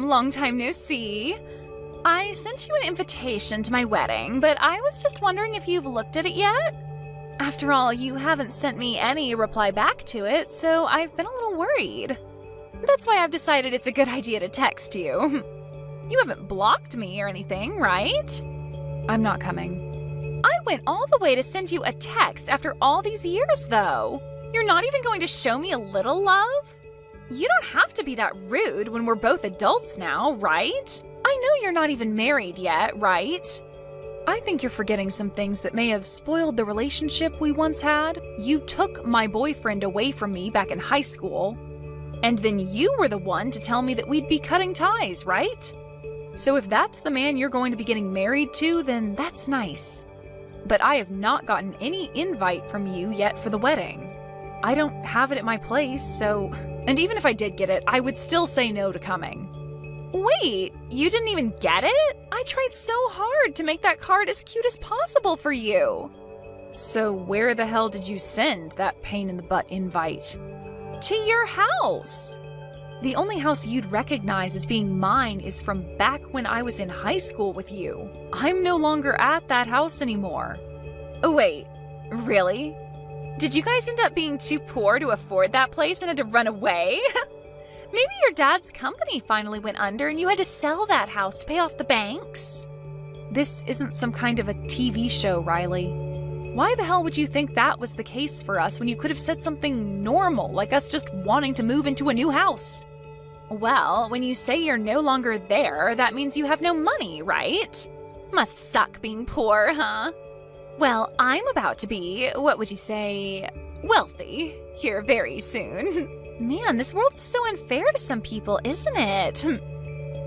long time no see. I sent you an invitation to my wedding, but I was just wondering if you've looked at it yet? After all, you haven't sent me any reply back to it, so I've been a little worried. That's why I've decided it's a good idea to text you. You haven't blocked me or anything, right? I'm not coming. I went all the way to send you a text after all these years, though. You're not even going to show me a little love? You don't have to be that rude when we're both adults now, right? I know you're not even married yet, right? I think you're forgetting some things that may have spoiled the relationship we once had. You took my boyfriend away from me back in high school, and then you were the one to tell me that we'd be cutting ties, right? So if that's the man you're going to be getting married to, then that's nice. But I have not gotten any invite from you yet for the wedding. I don't have it at my place, so... And even if I did get it, I would still say no to coming. Wait, you didn't even get it? I tried so hard to make that card as cute as possible for you. So where the hell did you send that pain-in-the-butt invite? To your house. The only house you'd recognize as being mine is from back when I was in high school with you. I'm no longer at that house anymore. Oh, wait, really? Did you guys end up being too poor to afford that place and had to run away? Maybe your dad's company finally went under and you had to sell that house to pay off the banks? This isn't some kind of a TV show, Riley. Why the hell would you think that was the case for us when you could have said something normal, like us just wanting to move into a new house? Well, when you say you're no longer there, that means you have no money, right? Must suck being poor, huh? Well, I'm about to be, what would you say, wealthy here very soon. Man, this world is so unfair to some people, isn't it?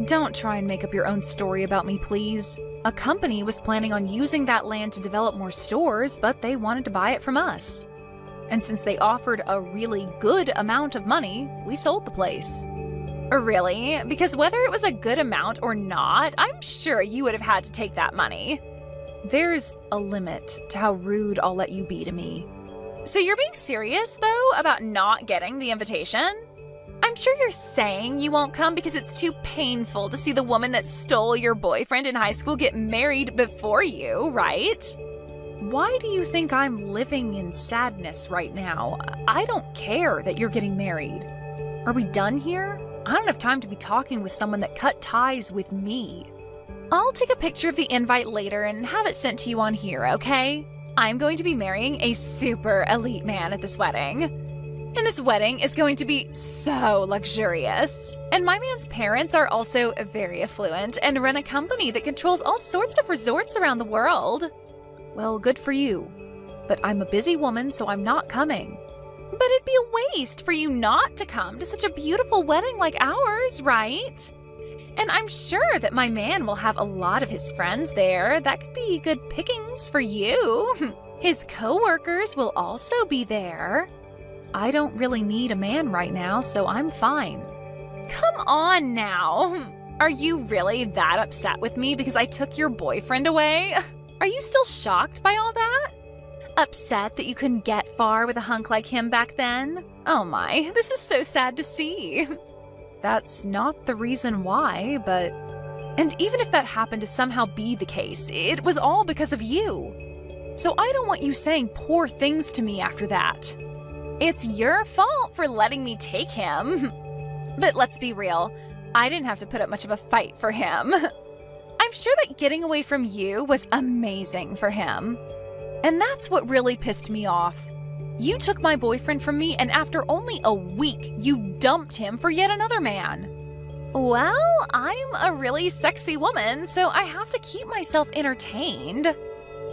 Don't try and make up your own story about me, please. A company was planning on using that land to develop more stores, but they wanted to buy it from us. And since they offered a really good amount of money, we sold the place. Really? Because whether it was a good amount or not, I'm sure you would have had to take that money. There's a limit to how rude I'll let you be to me. So you're being serious, though, about not getting the invitation? I'm sure you're saying you won't come because it's too painful to see the woman that stole your boyfriend in high school get married before you, right? Why do you think I'm living in sadness right now? I don't care that you're getting married. Are we done here? I don't have time to be talking with someone that cut ties with me. I'll take a picture of the invite later and have it sent to you on here, okay? I'm going to be marrying a super elite man at this wedding. And this wedding is going to be so luxurious. And my man's parents are also very affluent and run a company that controls all sorts of resorts around the world. Well, good for you. But I'm a busy woman, so I'm not coming. But it'd be a waste for you not to come to such a beautiful wedding like ours, right? And I'm sure that my man will have a lot of his friends there. That could be good pickings for you. His co-workers will also be there. I don't really need a man right now, so I'm fine. Come on now. Are you really that upset with me because I took your boyfriend away? Are you still shocked by all that? Upset that you couldn't get far with a hunk like him back then? Oh my, this is so sad to see. That's not the reason why, but... And even if that happened to somehow be the case, it was all because of you. So I don't want you saying poor things to me after that. It's your fault for letting me take him. But let's be real, I didn't have to put up much of a fight for him. I'm sure that getting away from you was amazing for him. And that's what really pissed me off. You took my boyfriend from me, and after only a week, you dumped him for yet another man. Well, I'm a really sexy woman, so I have to keep myself entertained.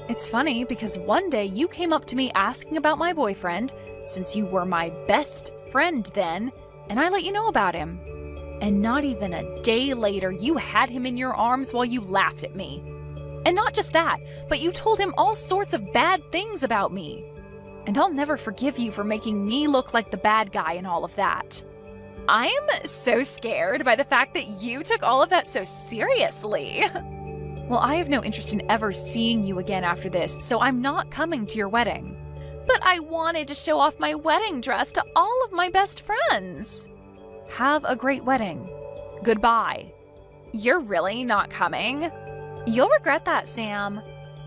It's funny because one day you came up to me asking about my boyfriend, since you were my best friend then, and I let you know about him. And not even a day later, you had him in your arms while you laughed at me. And not just that, but you told him all sorts of bad things about me. And I'll never forgive you for making me look like the bad guy in all of that. I'm so scared by the fact that you took all of that so seriously. Well, I have no interest in ever seeing you again after this, so I'm not coming to your wedding. But I wanted to show off my wedding dress to all of my best friends. Have a great wedding. Goodbye. You're really not coming? You'll regret that, Sam.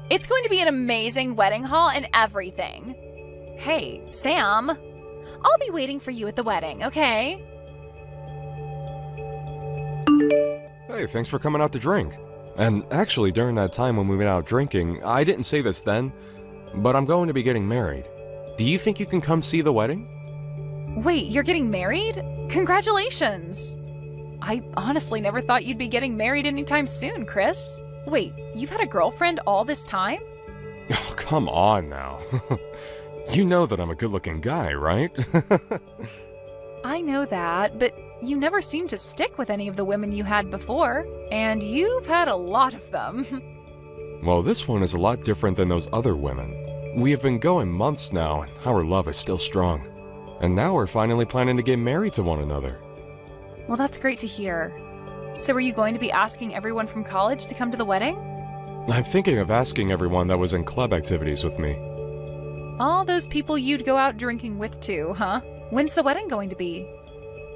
It's going to be an amazing wedding hall and everything. Hey, Sam, I'll be waiting for you at the wedding, okay? Hey, thanks for coming out to drink. And actually, during that time when we went out drinking, I didn't say this then, but I'm going to be getting married. Do you think you can come see the wedding? Wait, you're getting married? Congratulations! I honestly never thought you'd be getting married anytime soon, Chris. Wait, you've had a girlfriend all this time? Oh, come on now. You know that I'm a good-looking guy, right? I know that, but you never seemed to stick with any of the women you had before, and you've had a lot of them. Well, this one is a lot different than those other women. We have been going months now, and our love is still strong. And now we're finally planning to get married to one another. Well, that's great to hear. So are you going to be asking everyone from college to come to the wedding? I'm thinking of asking everyone that was in club activities with me. All those people you'd go out drinking with too, huh? When's the wedding going to be?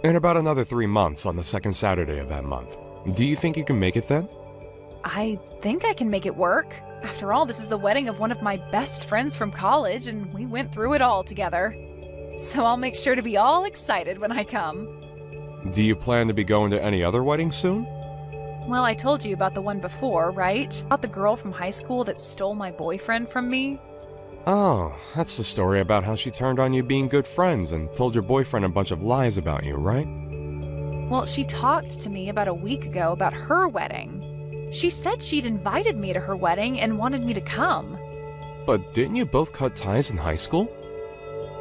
In about another 3 months on the second Saturday of that month. Do you think you can make it then? I think I can make it work. After all, this is the wedding of one of my best friends from college, and we went through it all together. So I'll make sure to be all excited when I come. Do you plan to be going to any other weddings soon? Well, I told you about the one before, right? About the girl from high school that stole my boyfriend from me. Oh, that's the story about how she turned on you being good friends and told your boyfriend a bunch of lies about you, right? Well, she talked to me about a week ago about her wedding. She said she'd invited me to her wedding and wanted me to come. But didn't you both cut ties in high school?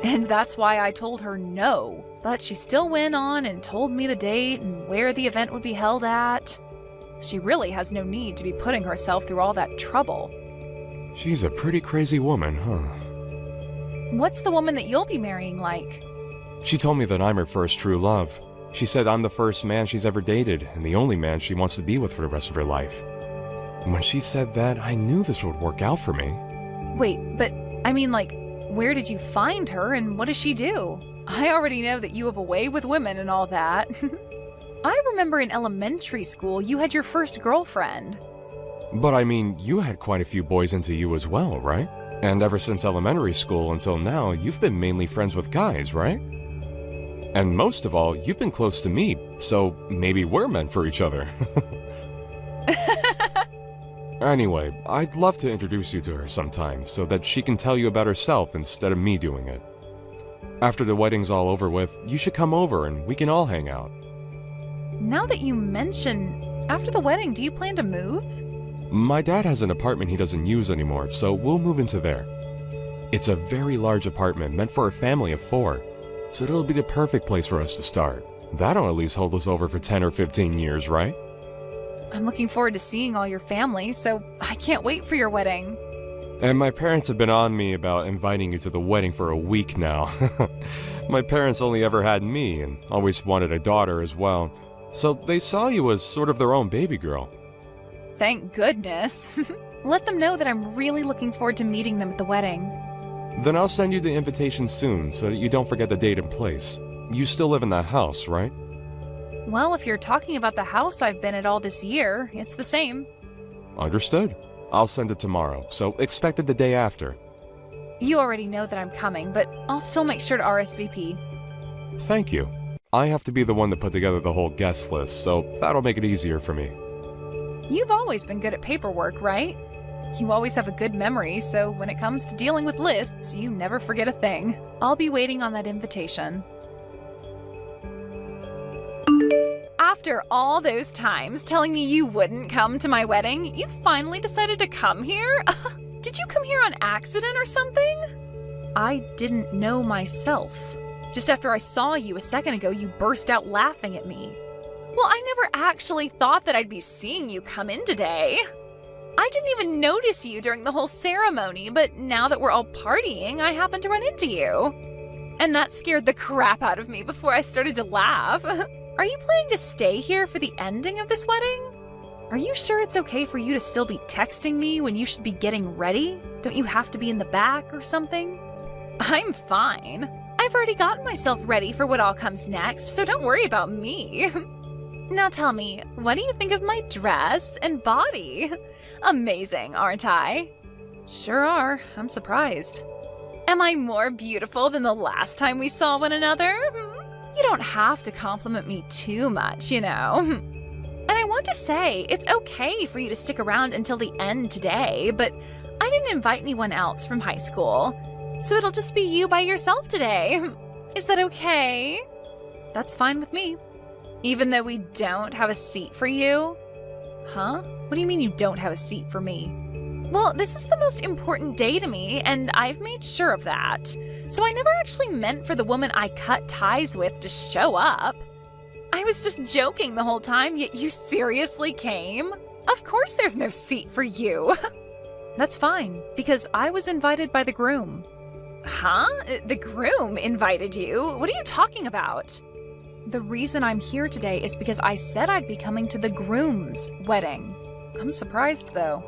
And that's why I told her no. But she still went on and told me the date and where the event would be held at. She really has no need to be putting herself through all that trouble. She's a pretty crazy woman, huh? What's the woman that you'll be marrying like? She told me that I'm her first true love. She said I'm the first man she's ever dated and the only man she wants to be with for the rest of her life. When she said that, I knew this would work out for me. Wait, but I mean, like, where did you find her and what does she do? I already know that you have a way with women and all that. I remember in elementary school you had your first girlfriend. But I mean, you had quite a few boys into you as well, right? And ever since elementary school until now, you've been mainly friends with guys, right? And most of all, you've been close to me, so maybe we're meant for each other. Anyway, I'd love to introduce you to her sometime so that she can tell you about herself instead of me doing it. After the wedding's all over with, you should come over and we can all hang out. Now that you mention, after the wedding, do you plan to move? My dad has an apartment he doesn't use anymore, so we'll move into there. It's a very large apartment meant for a family of 4, so it'll be the perfect place for us to start. That'll at least hold us over for 10 or 15 years, right? I'm looking forward to seeing all your family, so I can't wait for your wedding. And my parents have been on me about inviting you to the wedding for a week now. My parents only ever had me and always wanted a daughter as well, so they saw you as sort of their own baby girl. Thank goodness. Let them know that I'm really looking forward to meeting them at the wedding. Then I'll send you the invitation soon so that you don't forget the date and place. You still live in that house, right? Well, if you're talking about the house I've been at all this year, it's the same. Understood. I'll send it tomorrow, so expect it the day after. You already know that I'm coming, but I'll still make sure to RSVP. Thank you. I have to be the one to put together the whole guest list, so that'll make it easier for me. You've always been good at paperwork, right? You always have a good memory, so when it comes to dealing with lists, you never forget a thing. I'll be waiting on that invitation. After all those times telling me you wouldn't come to my wedding, you finally decided to come here? Did you come here on accident or something? I didn't know myself. Just after I saw you a second ago, you burst out laughing at me. Well, I never actually thought that I'd be seeing you come in today. I didn't even notice you during the whole ceremony, but now that we're all partying, I happened to run into you. And that scared the crap out of me before I started to laugh. Are you planning to stay here for the ending of this wedding? Are you sure it's okay for you to still be texting me when you should be getting ready? Don't you have to be in the back or something? I'm fine. I've already gotten myself ready for what all comes next, so don't worry about me. Now tell me, what do you think of my dress and body? Amazing, aren't I? Sure are. I'm surprised. Am I more beautiful than the last time we saw one another? You don't have to compliment me too much, you know. And I want to say, it's okay for you to stick around until the end today, but I didn't invite anyone else from high school, so it'll just be you by yourself today. Is that okay? That's fine with me. Even though we don't have a seat for you? Huh? What do you mean you don't have a seat for me? Well, this is the most important day to me, and I've made sure of that. So I never actually meant for the woman I cut ties with to show up. I was just joking the whole time, yet you seriously came? Of course there's no seat for you. That's fine, because I was invited by the groom. Huh? The groom invited you? What are you talking about? The reason I'm here today is because I said I'd be coming to the groom's wedding. I'm surprised, though.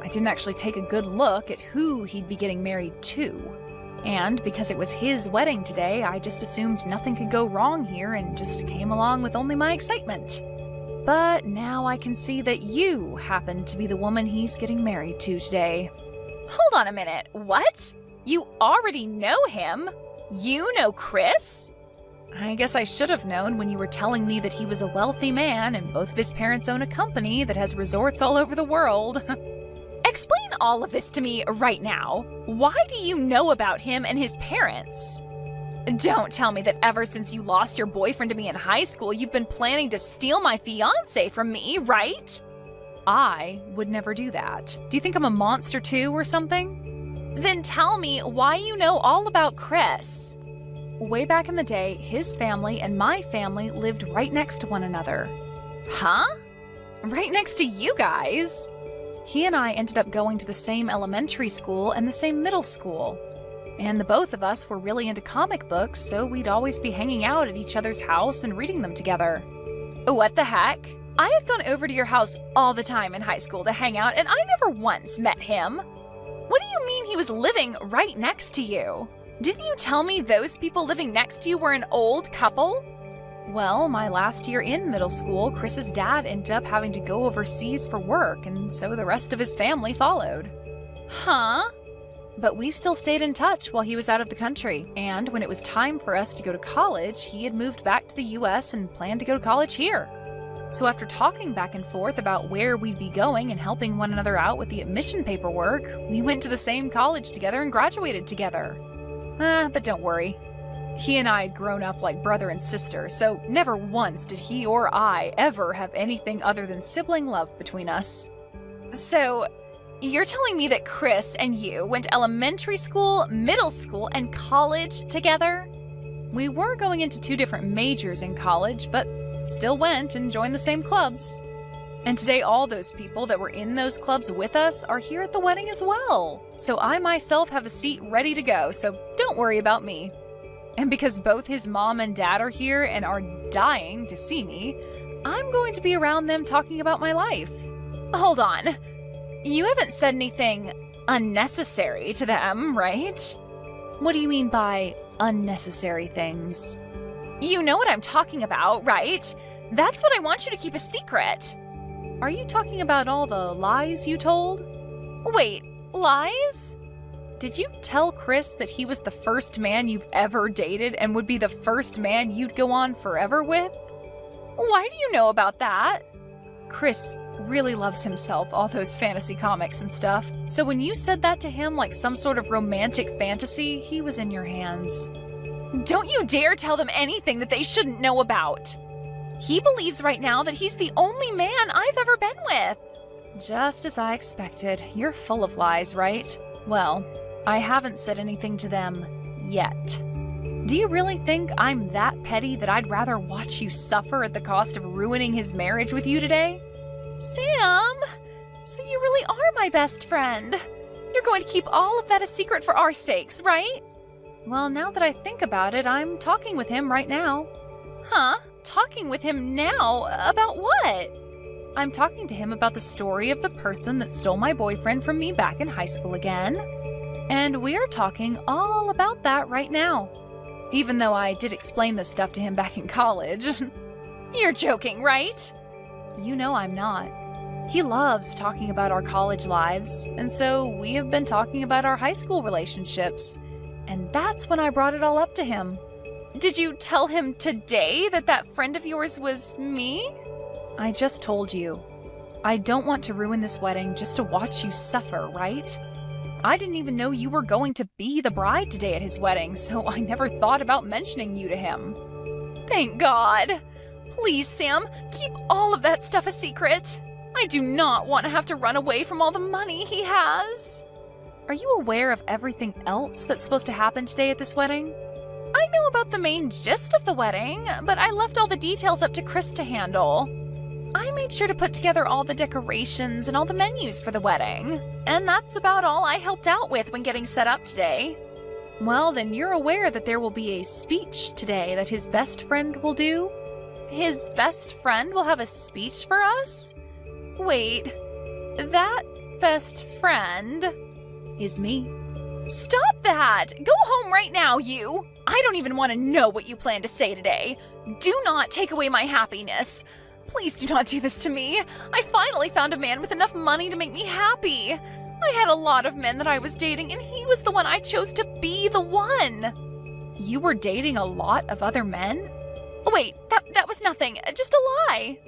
I didn't actually take a good look at who he'd be getting married to. And because it was his wedding today, I just assumed nothing could go wrong here and just came along with only my excitement. But now I can see that you happen to be the woman he's getting married to today. Hold on a minute, what? You already know him? You know Chris? I guess I should have known when you were telling me that he was a wealthy man and both of his parents own a company that has resorts all over the world. Explain all of this to me right now. Why do you know about him and his parents? Don't tell me that ever since you lost your boyfriend to me in high school, you've been planning to steal my fiancé from me, right? I would never do that. Do you think I'm a monster too or something? Then tell me why you know all about Chris. Way back in the day, his family and my family lived right next to one another. Huh? Right next to you guys? He and I ended up going to the same elementary school and the same middle school. And the both of us were really into comic books, so we'd always be hanging out at each other's house and reading them together. What the heck? I had gone over to your house all the time in high school to hang out, and I never once met him. What do you mean he was living right next to you? Didn't you tell me those people living next to you were an old couple? Well, my last year in middle school, Chris's dad ended up having to go overseas for work, and so the rest of his family followed. Huh? But we still stayed in touch while he was out of the country, and when it was time for us to go to college, he had moved back to the US and planned to go to college here. So after talking back and forth about where we'd be going and helping one another out with the admission paperwork, we went to the same college together and graduated together. But don't worry. He and I had grown up like brother and sister, so never once did he or I ever have anything other than sibling love between us. So, you're telling me that Chris and you went to elementary school, middle school, and college together? We were going into 2 different majors in college, but still went and joined the same clubs. And today all those people that were in those clubs with us are here at the wedding as well. So I myself have a seat ready to go, so don't worry about me. And because both his mom and dad are here and are dying to see me, I'm going to be around them talking about my life. Hold on. You haven't said anything unnecessary to them, right? What do you mean by unnecessary things? You know what I'm talking about, right? That's what I want you to keep a secret. Are you talking about all the lies you told? Wait, lies? Did you tell Chris that he was the first man you've ever dated and would be the first man you'd go on forever with? Why do you know about that? Chris really loves himself, all those fantasy comics and stuff. So when you said that to him like some sort of romantic fantasy, he was in your hands. Don't you dare tell them anything that they shouldn't know about. He believes right now that he's the only man I've ever been with. Just as I expected. You're full of lies, right? Well, I haven't said anything to them yet. Do you really think I'm that petty that I'd rather watch you suffer at the cost of ruining his marriage with you today? Sam! So you really are my best friend. You're going to keep all of that a secret for our sakes, right? Well, now that I think about it, I'm talking with him right now. Huh? Talking with him now? About what? I'm talking to him about the story of the person that stole my boyfriend from me back in high school again. And we're talking all about that right now. Even though I did explain this stuff to him back in college. You're joking, right? You know I'm not. He loves talking about our college lives, and so we have been talking about our high school relationships. And that's when I brought it all up to him. Did you tell him today that that friend of yours was me? I just told you. I don't want to ruin this wedding just to watch you suffer, right? I didn't even know you were going to be the bride today at his wedding, so I never thought about mentioning you to him. Thank God. Please, Sam, keep all of that stuff a secret. I do not want to have to run away from all the money he has. Are you aware of everything else that's supposed to happen today at this wedding? I know about the main gist of the wedding, but I left all the details up to Chris to handle. I made sure to put together all the decorations and all the menus for the wedding, and that's about all I helped out with when getting set up today. Well, then you're aware that there will be a speech today that his best friend will do? His best friend will have a speech for us? Wait, that best friend is me. Stop that! Go home right now, you! I don't even want to know what you plan to say today. Do not take away my happiness. Please do not do this to me. I finally found a man with enough money to make me happy. I had a lot of men that I was dating, and he was the one I chose to be the one. You were dating a lot of other men? Oh, wait, that was nothing. Just a lie.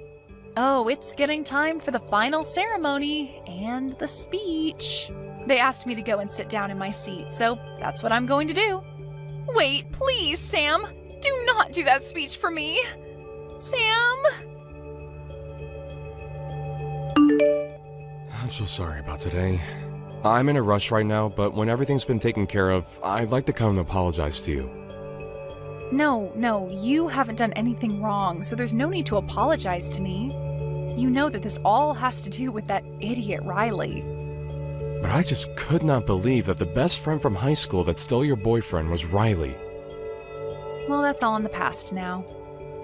Oh, it's getting time for the final ceremony and the speech. They asked me to go and sit down in my seat, so that's what I'm going to do. Wait, please, Sam. Do not do that speech for me. Sam? I'm so sorry about today. I'm in a rush right now, but when everything's been taken care of, I'd like to come and apologize to you. No, you haven't done anything wrong, so there's no need to apologize to me. You know that this all has to do with that idiot Riley. But I just could not believe that the best friend from high school that stole your boyfriend was Riley. Well, that's all in the past now.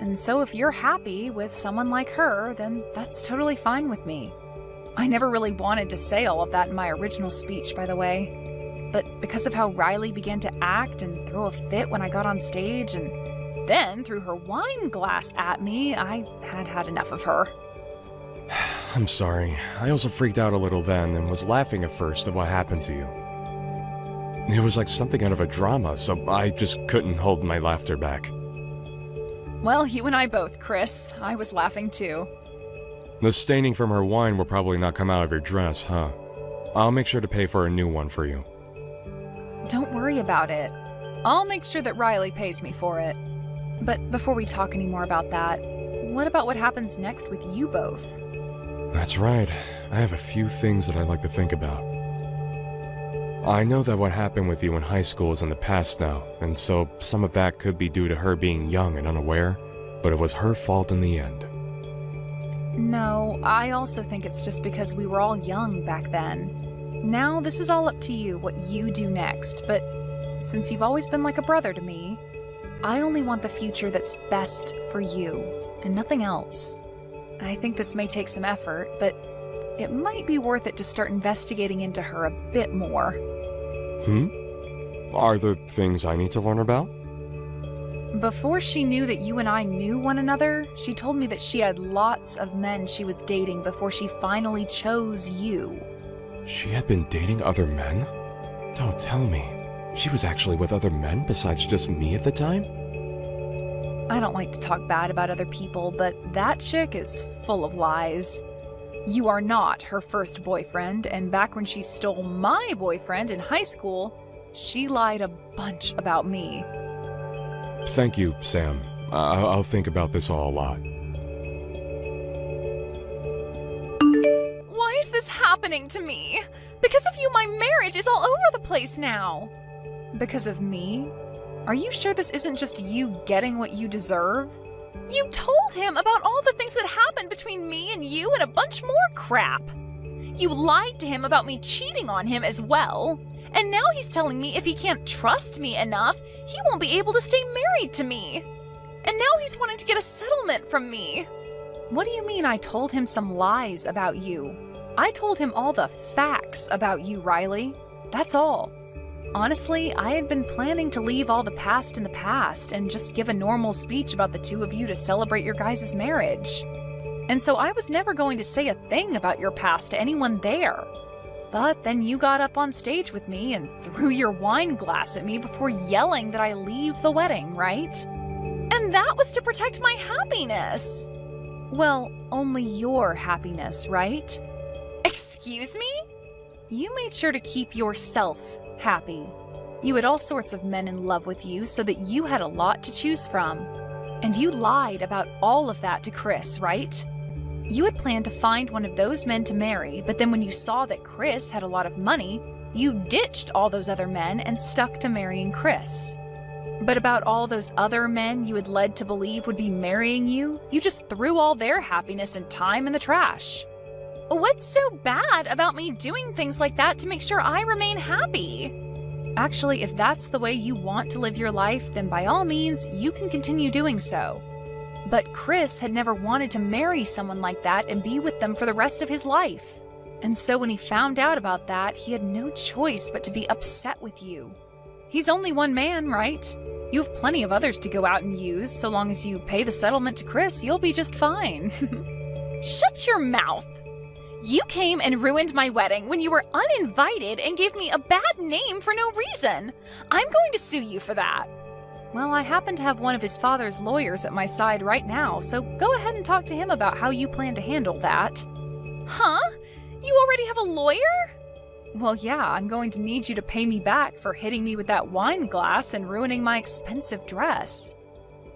And so if you're happy with someone like her, then that's totally fine with me. I never really wanted to say all of that in my original speech, by the way. But because of how Riley began to act and throw a fit when I got on stage, and then threw her wine glass at me, I had had enough of her. I'm sorry. I also freaked out a little then and was laughing at first at what happened to you. It was like something out of a drama, so I just couldn't hold my laughter back. Well, you and I both, Chris. I was laughing too. The staining from her wine will probably not come out of your dress, huh? I'll make sure to pay for a new one for you. Don't worry about it. I'll make sure that Riley pays me for it. But before we talk any more about that, what about what happens next with you both? That's right. I have a few things that I'd like to think about. I know that what happened with you in high school is in the past now, and so some of that could be due to her being young and unaware, but it was her fault in the end. No, I also think it's just because we were all young back then. Now this is all up to you, what you do next, but since you've always been like a brother to me, I only want the future that's best for you, and nothing else. I think this may take some effort, but it might be worth it to start investigating into her a bit more. Are there things I need to learn about? Before she knew that you and I knew one another, she told me that she had lots of men she was dating before she finally chose you. She had been dating other men? Don't tell me. She was actually with other men besides just me at the time? I don't like to talk bad about other people, but that chick is full of lies. You are not her first boyfriend, and back when she stole my boyfriend in high school, she lied a bunch about me. Thank you, Sam. I'll think about this all a lot. Why is this happening to me? Because of you, my marriage is all over the place now. Because of me? Are you sure this isn't just you getting what you deserve? You told him about all the things that happened between me and you and a bunch more crap. You lied to him about me cheating on him as well. And now he's telling me if he can't trust me enough, he won't be able to stay married to me. And now he's wanting to get a settlement from me. What do you mean I told him some lies about you? I told him all the facts about you, Riley. That's all. Honestly, I had been planning to leave all the past in the past and just give a normal speech about the two of you to celebrate your guys' marriage. And so I was never going to say a thing about your past to anyone there. But then you got up on stage with me and threw your wine glass at me before yelling that I leave the wedding, right? And that was to protect my happiness. Well, only your happiness, right? Excuse me? You made sure to keep yourself happy. You had all sorts of men in love with you so that you had a lot to choose from. And you lied about all of that to Chris, right? You had planned to find one of those men to marry, but then when you saw that Chris had a lot of money, you ditched all those other men and stuck to marrying Chris. But about all those other men you had led to believe would be marrying you, you just threw all their happiness and time in the trash. What's so bad about me doing things like that to make sure I remain happy? Actually, if that's the way you want to live your life, then by all means, you can continue doing so. But Chris had never wanted to marry someone like that and be with them for the rest of his life. And so when he found out about that, he had no choice but to be upset with you. He's only one man, right? You have plenty of others to go out and use. So long as you pay the settlement to Chris, you'll be just fine. Shut your mouth! You came and ruined my wedding when you were uninvited and gave me a bad name for no reason. I'm going to sue you for that. Well, I happen to have one of his father's lawyers at my side right now, so go ahead and talk to him about how you plan to handle that. Huh? You already have a lawyer? Well, yeah, I'm going to need you to pay me back for hitting me with that wine glass and ruining my expensive dress.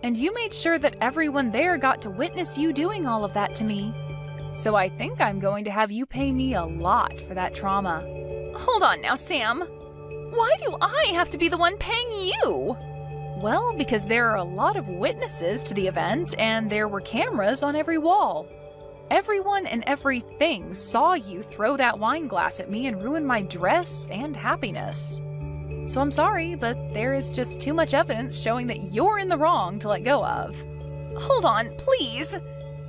And you made sure that everyone there got to witness you doing all of that to me. So I think I'm going to have you pay me a lot for that trauma. Hold on now, Sam. Why do I have to be the one paying you? Well, because there are a lot of witnesses to the event, and there were cameras on every wall. Everyone and everything saw you throw that wine glass at me and ruin my dress and happiness. So I'm sorry, but there is just too much evidence showing that you're in the wrong to let go of. Hold on, please.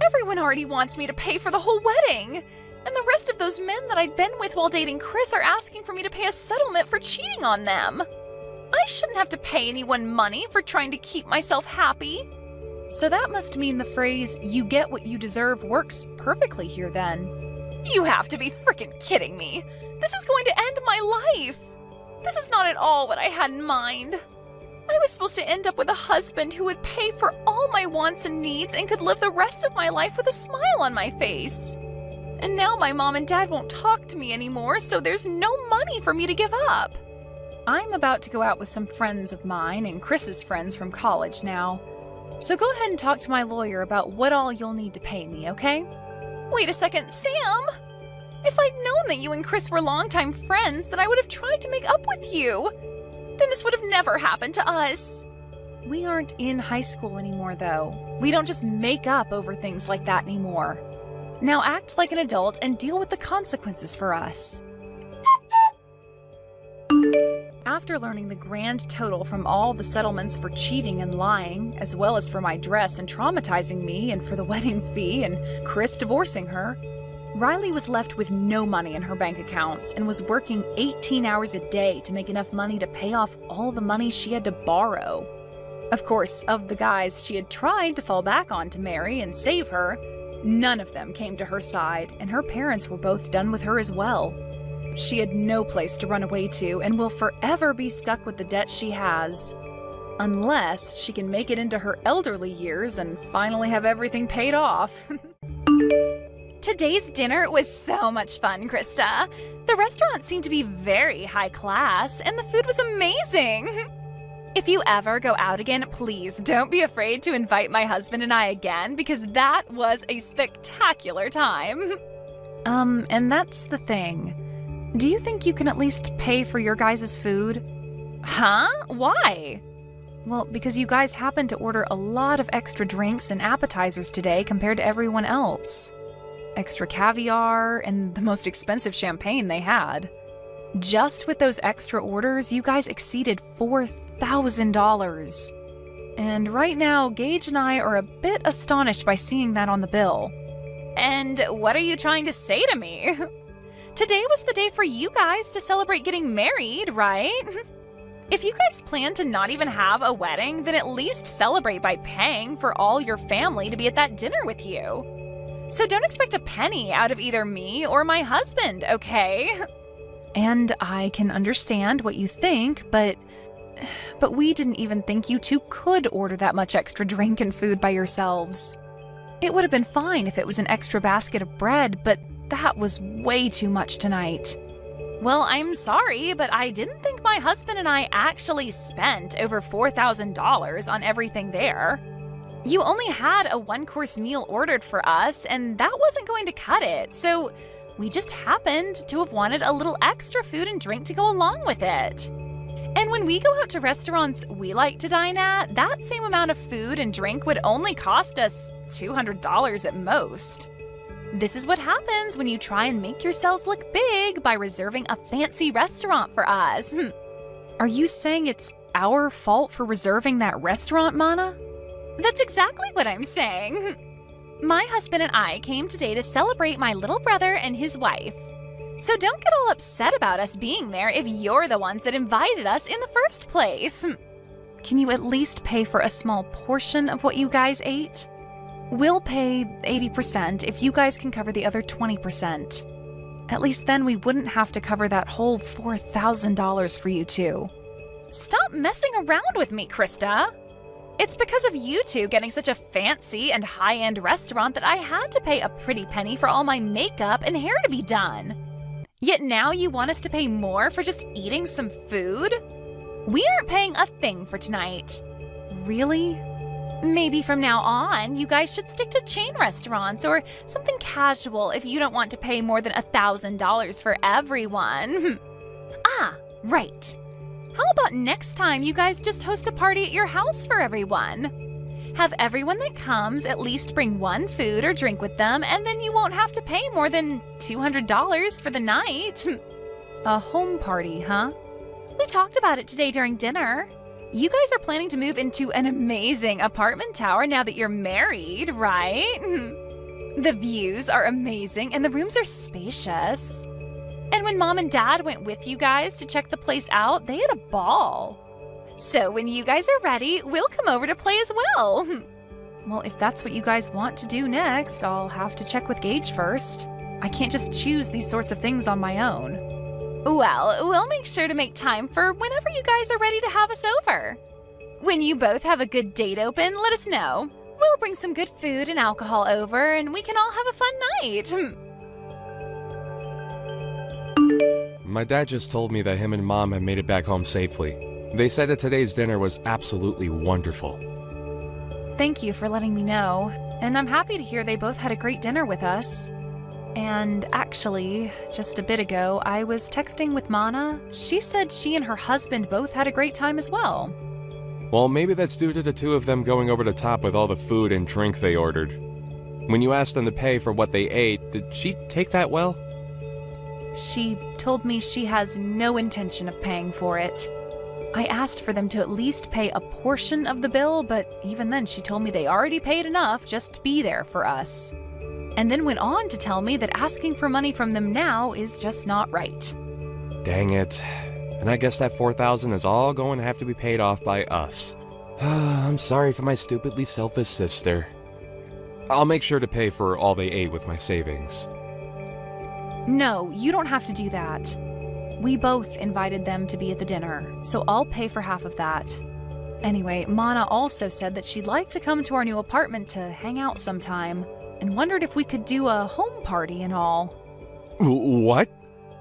Everyone already wants me to pay for the whole wedding. And the rest of those men that I'd been with while dating Chris are asking for me to pay a settlement for cheating on them. I shouldn't have to pay anyone money for trying to keep myself happy. So that must mean the phrase, "you get what you deserve," works perfectly here then. You have to be frickin' kidding me. This is going to end my life. This is not at all what I had in mind. I was supposed to end up with a husband who would pay for all my wants and needs and could live the rest of my life with a smile on my face. And now my mom and dad won't talk to me anymore, so there's no money for me to give up. I'm about to go out with some friends of mine and Chris's friends from college now. So go ahead and talk to my lawyer about what all you'll need to pay me, okay? Wait a second, Sam! If I'd known that you and Chris were longtime friends, then I would have tried to make up with you. Then this would have never happened to us. We aren't in high school anymore, though. We don't just make up over things like that anymore. Now act like an adult and deal with the consequences for us. After learning the grand total from all the settlements for cheating and lying, as well as for my dress and traumatizing me and for the wedding fee and Chris divorcing her, Riley was left with no money in her bank accounts and was working 18 hours a day to make enough money to pay off all the money she had to borrow. Of course, of the guys she had tried to fall back on to marry and save her, none of them came to her side, and her parents were both done with her as well. She had no place to run away to and will forever be stuck with the debt she has. Unless she can make it into her elderly years and finally have everything paid off. Today's dinner was so much fun, Krista. The restaurant seemed to be very high class, and the food was amazing. If you ever go out again, please don't be afraid to invite my husband and I again, because that was a spectacular time. And that's the thing. Do you think you can at least pay for your guys' food? Huh? Why? Well, because you guys happened to order a lot of extra drinks and appetizers today compared to everyone else. Extra caviar and the most expensive champagne they had. Just with those extra orders, you guys exceeded $4,000. And right now, Gage and I are a bit astonished by seeing that on the bill. And what are you trying to say to me? Today was the day for you guys to celebrate getting married, right? If you guys plan to not even have a wedding, then at least celebrate by paying for all your family to be at that dinner with you. So don't expect a penny out of either me or my husband, okay? And I can understand what you think, but we didn't even think you two could order that much extra drink and food by yourselves. It would have been fine if it was an extra basket of bread, but that was way too much tonight. Well, I'm sorry, but I didn't think my husband and I actually spent over $4,000 on everything there. You only had a one-course meal ordered for us, and that wasn't going to cut it, so we just happened to have wanted a little extra food and drink to go along with it. And when we go out to restaurants we like to dine at, that same amount of food and drink would only cost us $200 at most. This is what happens when you try and make yourselves look big by reserving a fancy restaurant for us. Are you saying it's our fault for reserving that restaurant, Mana? That's exactly what I'm saying. My husband and I came today to celebrate my little brother and his wife. So don't get all upset about us being there if you're the ones that invited us in the first place. Can you at least pay for a small portion of what you guys ate? We'll pay 80% if you guys can cover the other 20%. At least then we wouldn't have to cover that whole $4,000 for you two. Stop messing around with me, Krista. It's because of you two getting such a fancy and high-end restaurant that I had to pay a pretty penny for all my makeup and hair to be done. Yet now you want us to pay more for just eating some food? We aren't paying a thing for tonight. Really? Maybe from now on, you guys should stick to chain restaurants or something casual if you don't want to pay more than $1,000 for everyone. Ah, right. How about next time you guys just host a party at your house for everyone? Have everyone that comes at least bring one food or drink with them, and then you won't have to pay more than $200 for the night. A home party, huh? We talked about it today during dinner. You guys are planning to move into an amazing apartment tower now that you're married, right? The views are amazing and the rooms are spacious. And when Mom and Dad went with you guys to check the place out, they had a ball. So when you guys are ready, we'll come over to play as well. Well, if that's what you guys want to do next, I'll have to check with Gage first. I can't just choose these sorts of things on my own. Well, we'll make sure to make time for whenever you guys are ready to have us over. When you both have a good date open, let us know. We'll bring some good food and alcohol over, and we can all have a fun night. My dad just told me that him and Mom have made it back home safely. They said that today's dinner was absolutely wonderful. Thank you for letting me know, and I'm happy to hear they both had a great dinner with us. And actually, just a bit ago, I was texting with Mana. She said she and her husband both had a great time as well. Well, maybe that's due to the two of them going over the top with all the food and drink they ordered. When you asked them to pay for what they ate, did she take that well? She told me she has no intention of paying for it. I asked for them to at least pay a portion of the bill, but even then she told me they already paid enough just to be there for us. And then went on to tell me that asking for money from them now is just not right. Dang it. And I guess that $4,000 is all going to have to be paid off by us. I'm sorry for my stupidly selfish sister. I'll make sure to pay for all they ate with my savings. No, you don't have to do that. We both invited them to be at the dinner, so I'll pay for half of that. Anyway, Mana also said that she'd like to come to our new apartment to hang out sometime, and wondered if we could do a home party and all. What?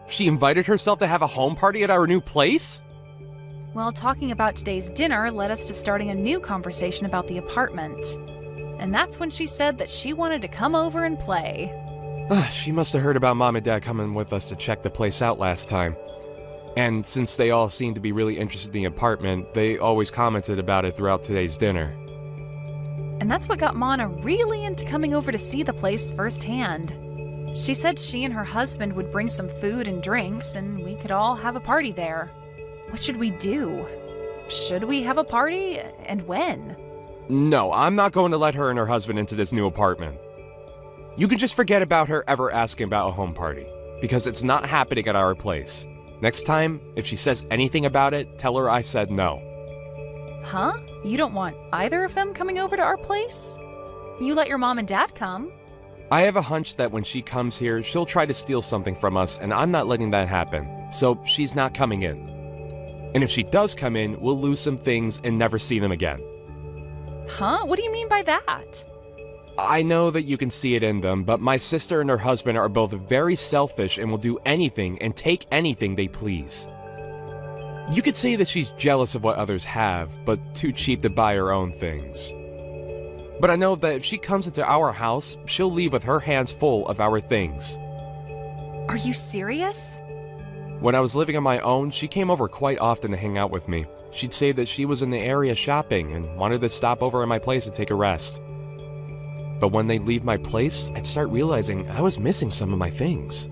She invited herself to have a home party at our new place? Well, talking about today's dinner led us to starting a new conversation about the apartment. And that's when she said that she wanted to come over and play. She must have heard about Mom and Dad coming with us to check the place out last time. And since they all seemed to be really interested in the apartment, they always commented about it throughout today's dinner. And that's what got Mana really into coming over to see the place firsthand. She said she and her husband would bring some food and drinks, and we could all have a party there. What should we do? Should we have a party? And when? No, I'm not going to let her and her husband into this new apartment. You can just forget about her ever asking about a home party. because it's not happening at our place. Next time, if she says anything about it, tell her I said no. Huh? You don't want either of them coming over to our place? You let your mom and dad come. I have a hunch that when she comes here, she'll try to steal something from us, and I'm not letting that happen. So she's not coming in. And if she does come in, we'll lose some things and never see them again. Huh? What do you mean by that? I know that you can see it in them, but my sister and her husband are both very selfish and will do anything and take anything they please. You could say that she's jealous of what others have, but too cheap to buy her own things. But I know that if she comes into our house, she'll leave with her hands full of our things. Are you serious? When I was living on my own, she came over quite often to hang out with me. She'd say that she was in the area shopping and wanted to stop over at my place to take a rest. But when they'd leave my place, I'd start realizing I was missing some of my things.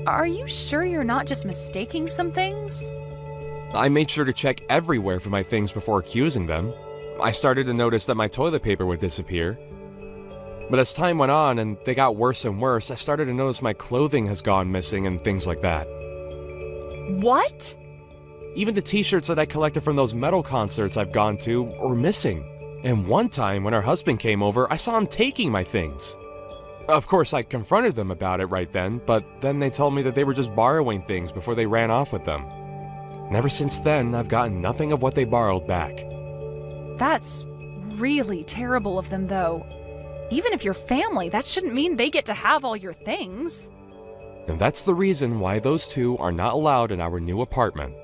Are you sure you're not just mistaking some things? I made sure to check everywhere for my things before accusing them. I started to notice that my toilet paper would disappear. But as time went on and they got worse and worse, I started to notice my clothing has gone missing and things like that. What? Even the t-shirts that I collected from those metal concerts I've gone to were missing. And one time when her husband came over, I saw him taking my things. Of course, I confronted them about it right then, but then they told me that they were just borrowing things before they ran off with them. And ever since then, I've gotten nothing of what they borrowed back. That's really terrible of them, though. Even if you're family, that shouldn't mean they get to have all your things. And that's the reason why those two are not allowed in our new apartment.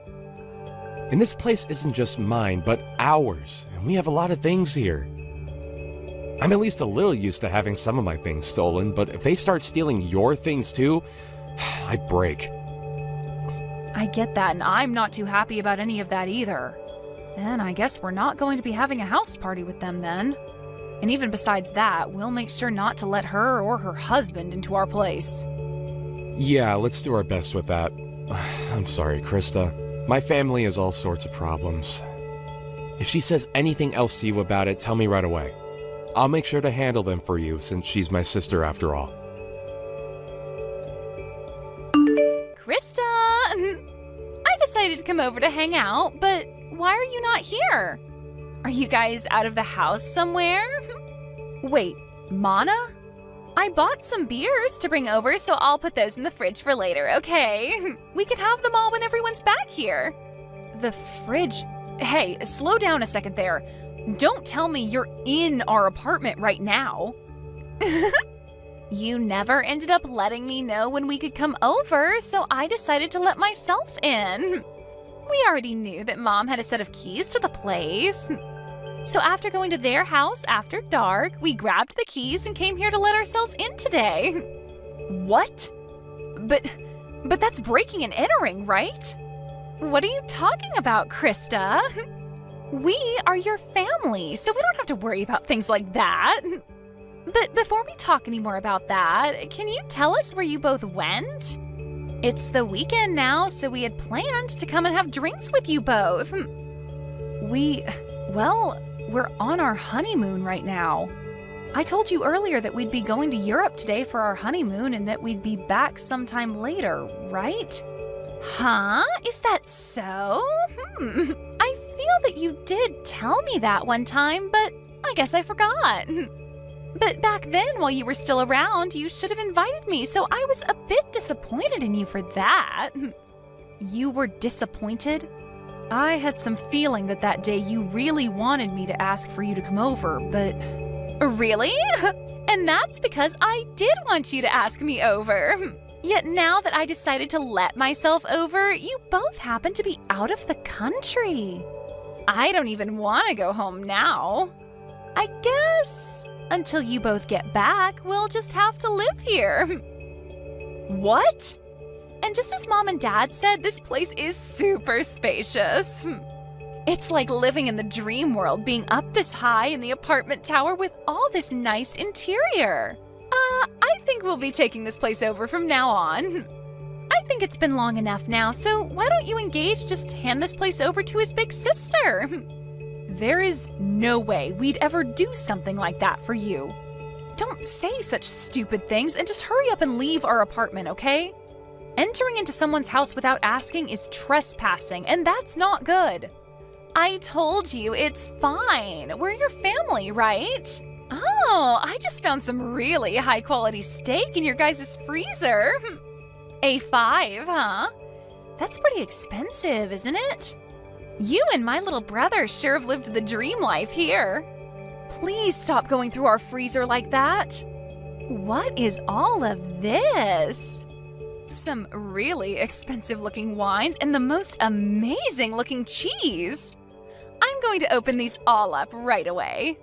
And this place isn't just mine, but ours, and we have a lot of things here. I'm at least a little used to having some of my things stolen, but if they start stealing your things too, I break. I get that, and I'm not too happy about any of that either. Then I guess we're not going to be having a house party with them then. And even besides that, we'll make sure not to let her or her husband into our place. Yeah, let's do our best with that. I'm sorry, Krista. My family has all sorts of problems. If she says anything else to you about it, tell me right away. I'll make sure to handle them for you since she's my sister after all. Krista! I decided to come over to hang out, but why are you not here? Are you guys out of the house somewhere? Wait, Mana? I bought some beers to bring over, so I'll put those in the fridge for later, okay? We could have them all when everyone's back here. The fridge? Hey, slow down a second there. Don't tell me you're in our apartment right now. You never ended up letting me know when we could come over, so I decided to let myself in. We already knew that Mom had a set of keys to the place. So after going to their house after dark, we grabbed the keys and came here to let ourselves in today. What? But that's breaking and entering, right? What are you talking about, Krista? We are your family, so we don't have to worry about things like that. But before we talk any more about that, can you tell us where you both went? It's the weekend now, so we had planned to come and have drinks with you both. We're on our honeymoon right now. I told you earlier that we'd be going to Europe today for our honeymoon and that we'd be back sometime later, right? Huh? Is that so? I feel that you did tell me that one time, but I guess I forgot. But back then, while you were still around, you should have invited me, so I was a bit disappointed in you for that. You were disappointed? I had some feeling that day you really wanted me to ask for you to come over, but... Really? And that's because I did want you to ask me over. Yet now that I decided to let myself over, you both happen to be out of the country. I don't even want to go home now. I guess until you both get back, we'll just have to live here. What? And just as Mom and Dad said, this place is super spacious. It's like living in the dream world, being up this high in the apartment tower with all this nice interior. I think we'll be taking this place over from now on. I think it's been long enough now, so why don't you engage just hand this place over to his big sister? There is no way we'd ever do something like that for you. Don't say such stupid things and just hurry up and leave our apartment, okay? Entering into someone's house without asking is trespassing, and that's not good. I told you, it's fine. We're your family, right? Oh, I just found some really high-quality steak in your guys' freezer. A5, huh? That's pretty expensive, isn't it? You and my little brother sure have lived the dream life here. Please stop going through our freezer like that. What is all of this? Some really expensive-looking wines and the most amazing-looking cheese. I'm going to open these all up right away.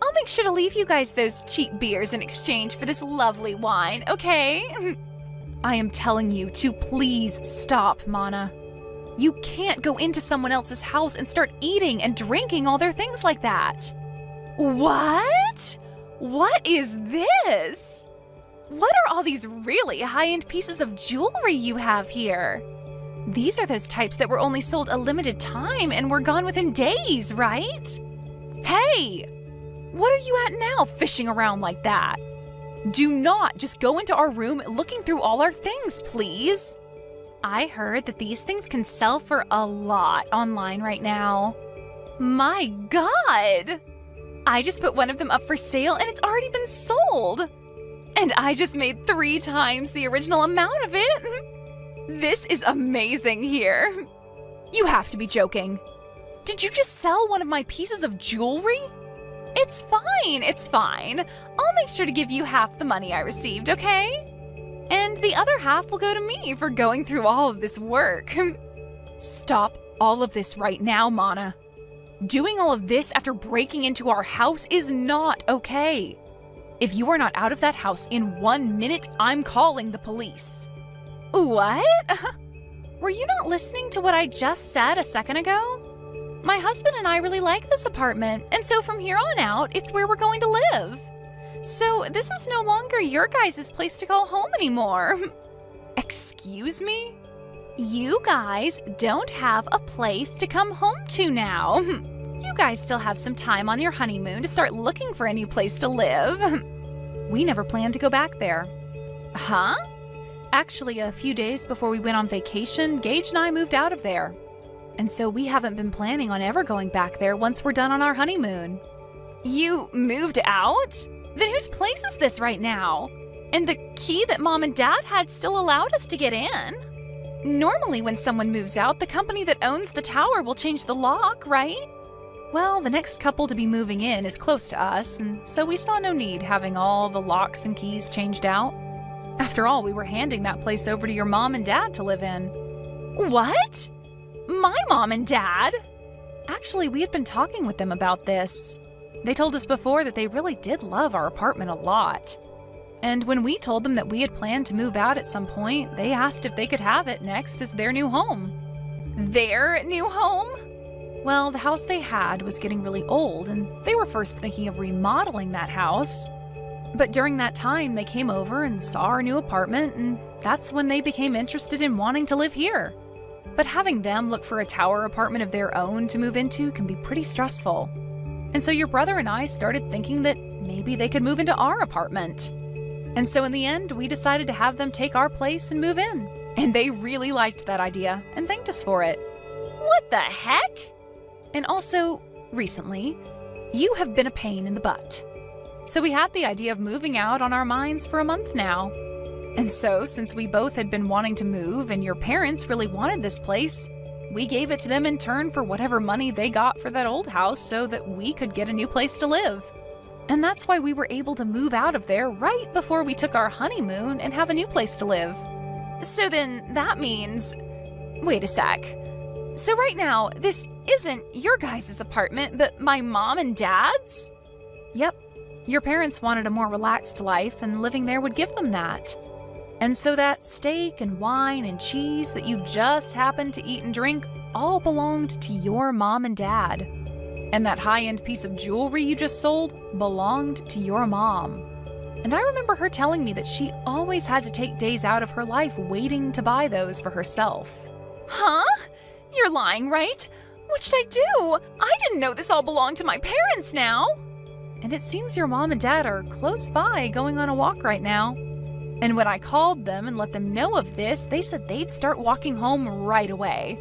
I'll make sure to leave you guys those cheap beers in exchange for this lovely wine, okay? I am telling you to please stop, Mana. You can't go into someone else's house and start eating and drinking all their things like that. What? What is this? What are all these really high-end pieces of jewelry you have here? These are those types that were only sold a limited time and were gone within days, right? Hey! What are you at now, fishing around like that? Do not just go into our room looking through all our things, please. I heard that these things can sell for a lot online right now. My God! I just put one of them up for sale and it's already been sold. And I just made 3 times the original amount of it. This is amazing here. You have to be joking. Did you just sell one of my pieces of jewelry? It's fine, it's fine. I'll make sure to give you half the money I received, okay? And the other half will go to me for going through all of this work. Stop all of this right now, Mana. Doing all of this after breaking into our house is not okay. If you are not out of that house in 1 minute, I'm calling the police. What? Were you not listening to what I just said a second ago? My husband and I really like this apartment, and so from here on out, it's where we're going to live. So this is no longer your guys' place to call home anymore. Excuse me? You guys don't have a place to come home to now. You guys still have some time on your honeymoon to start looking for a new place to live. We never planned to go back there. Huh? Actually, a few days before we went on vacation, Gage and I moved out of there. And so we haven't been planning on ever going back there once we're done on our honeymoon. You moved out? Then whose place is this right now? And the key that Mom and Dad had still allowed us to get in? Normally when someone moves out, the company that owns the tower will change the lock, right? Well, the next couple to be moving in is close to us, and so we saw no need having all the locks and keys changed out. After all, we were handing that place over to your mom and dad to live in. What? My mom and dad? Actually, we had been talking with them about this. They told us before that they really did love our apartment a lot. And when we told them that we had planned to move out at some point, they asked if they could have it next as their new home. Their new home? Well, the house they had was getting really old, and they were first thinking of remodeling that house. But during that time, they came over and saw our new apartment, and that's when they became interested in wanting to live here. But having them look for a tower apartment of their own to move into can be pretty stressful. And so your brother and I started thinking that maybe they could move into our apartment. And so in the end, we decided to have them take our place and move in. And they really liked that idea and thanked us for it. What the heck? And also, recently, you have been a pain in the butt. So we had the idea of moving out on our minds for a month now. And so, since we both had been wanting to move and your parents really wanted this place, we gave it to them in turn for whatever money they got for that old house so that we could get a new place to live. And that's why we were able to move out of there right before we took our honeymoon and have a new place to live. So then that means... Wait a sec. So right now, this isn't your guys' apartment, but my mom and dad's? Yep. Your parents wanted a more relaxed life, and living there would give them that. And so that steak and wine and cheese that you just happened to eat and drink all belonged to your mom and dad. And that high-end piece of jewelry you just sold belonged to your mom. And I remember her telling me that she always had to take days out of her life waiting to buy those for herself. Huh? You're lying, right? What should I do? I didn't know this all belonged to my parents now. And it seems your mom and dad are close by going on a walk right now. And when I called them and let them know of this, they said they'd start walking home right away.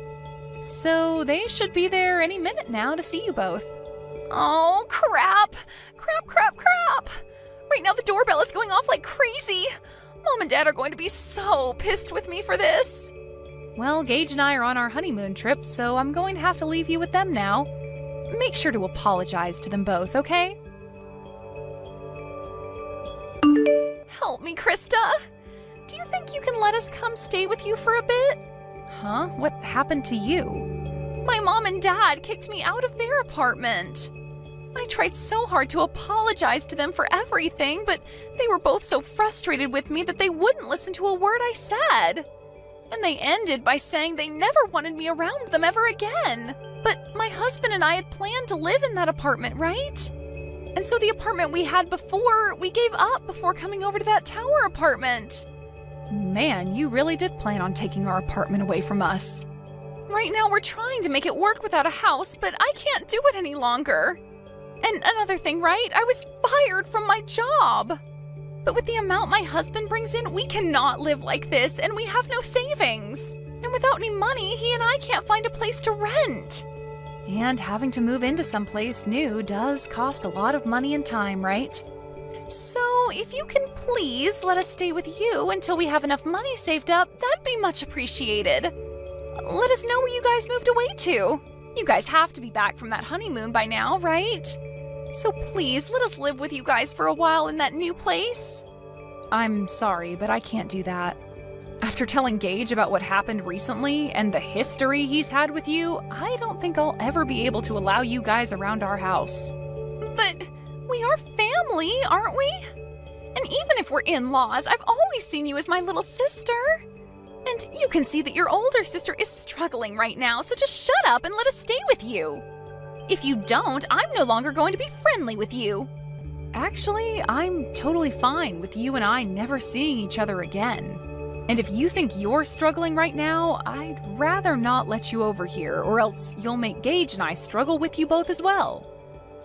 So they should be there any minute now to see you both. Oh, crap! Crap, crap, crap! Right now the doorbell is going off like crazy. Mom and Dad are going to be so pissed with me for this. Well, Gage and I are on our honeymoon trip, so I'm going to have to leave you with them now. Make sure to apologize to them both, okay? Help me, Krista. Do you think you can let us come stay with you for a bit? Huh? What happened to you? My mom and dad kicked me out of their apartment. I tried so hard to apologize to them for everything, but they were both so frustrated with me that they wouldn't listen to a word I said. And they ended by saying they never wanted me around them ever again. But my husband and I had planned to live in that apartment, right? And so the apartment we had before, we gave up before coming over to that tower apartment. Man, you really did plan on taking our apartment away from us. Right now we're trying to make it work without a house, but I can't do it any longer. And another thing, right? I was fired from my job. But with the amount my husband brings in, we cannot live like this, and we have no savings. And without any money, he and I can't find a place to rent. And having to move into someplace new does cost a lot of money and time, right? So if you can please let us stay with you until we have enough money saved up, that'd be much appreciated. Let us know where you guys moved away to. You guys have to be back from that honeymoon by now, right? So please let us live with you guys for a while in that new place. I'm sorry, but I can't do that. After telling Gage about what happened recently and the history he's had with you, I don't think I'll ever be able to allow you guys around our house. But we are family, aren't we? And even if we're in-laws, I've always seen you as my little sister. And you can see that your older sister is struggling right now, so just shut up and let us stay with you. If you don't, I'm no longer going to be friendly with you. Actually, I'm totally fine with you and I never seeing each other again. And if you think you're struggling right now, I'd rather not let you over here, or else you'll make Gage and I struggle with you both as well.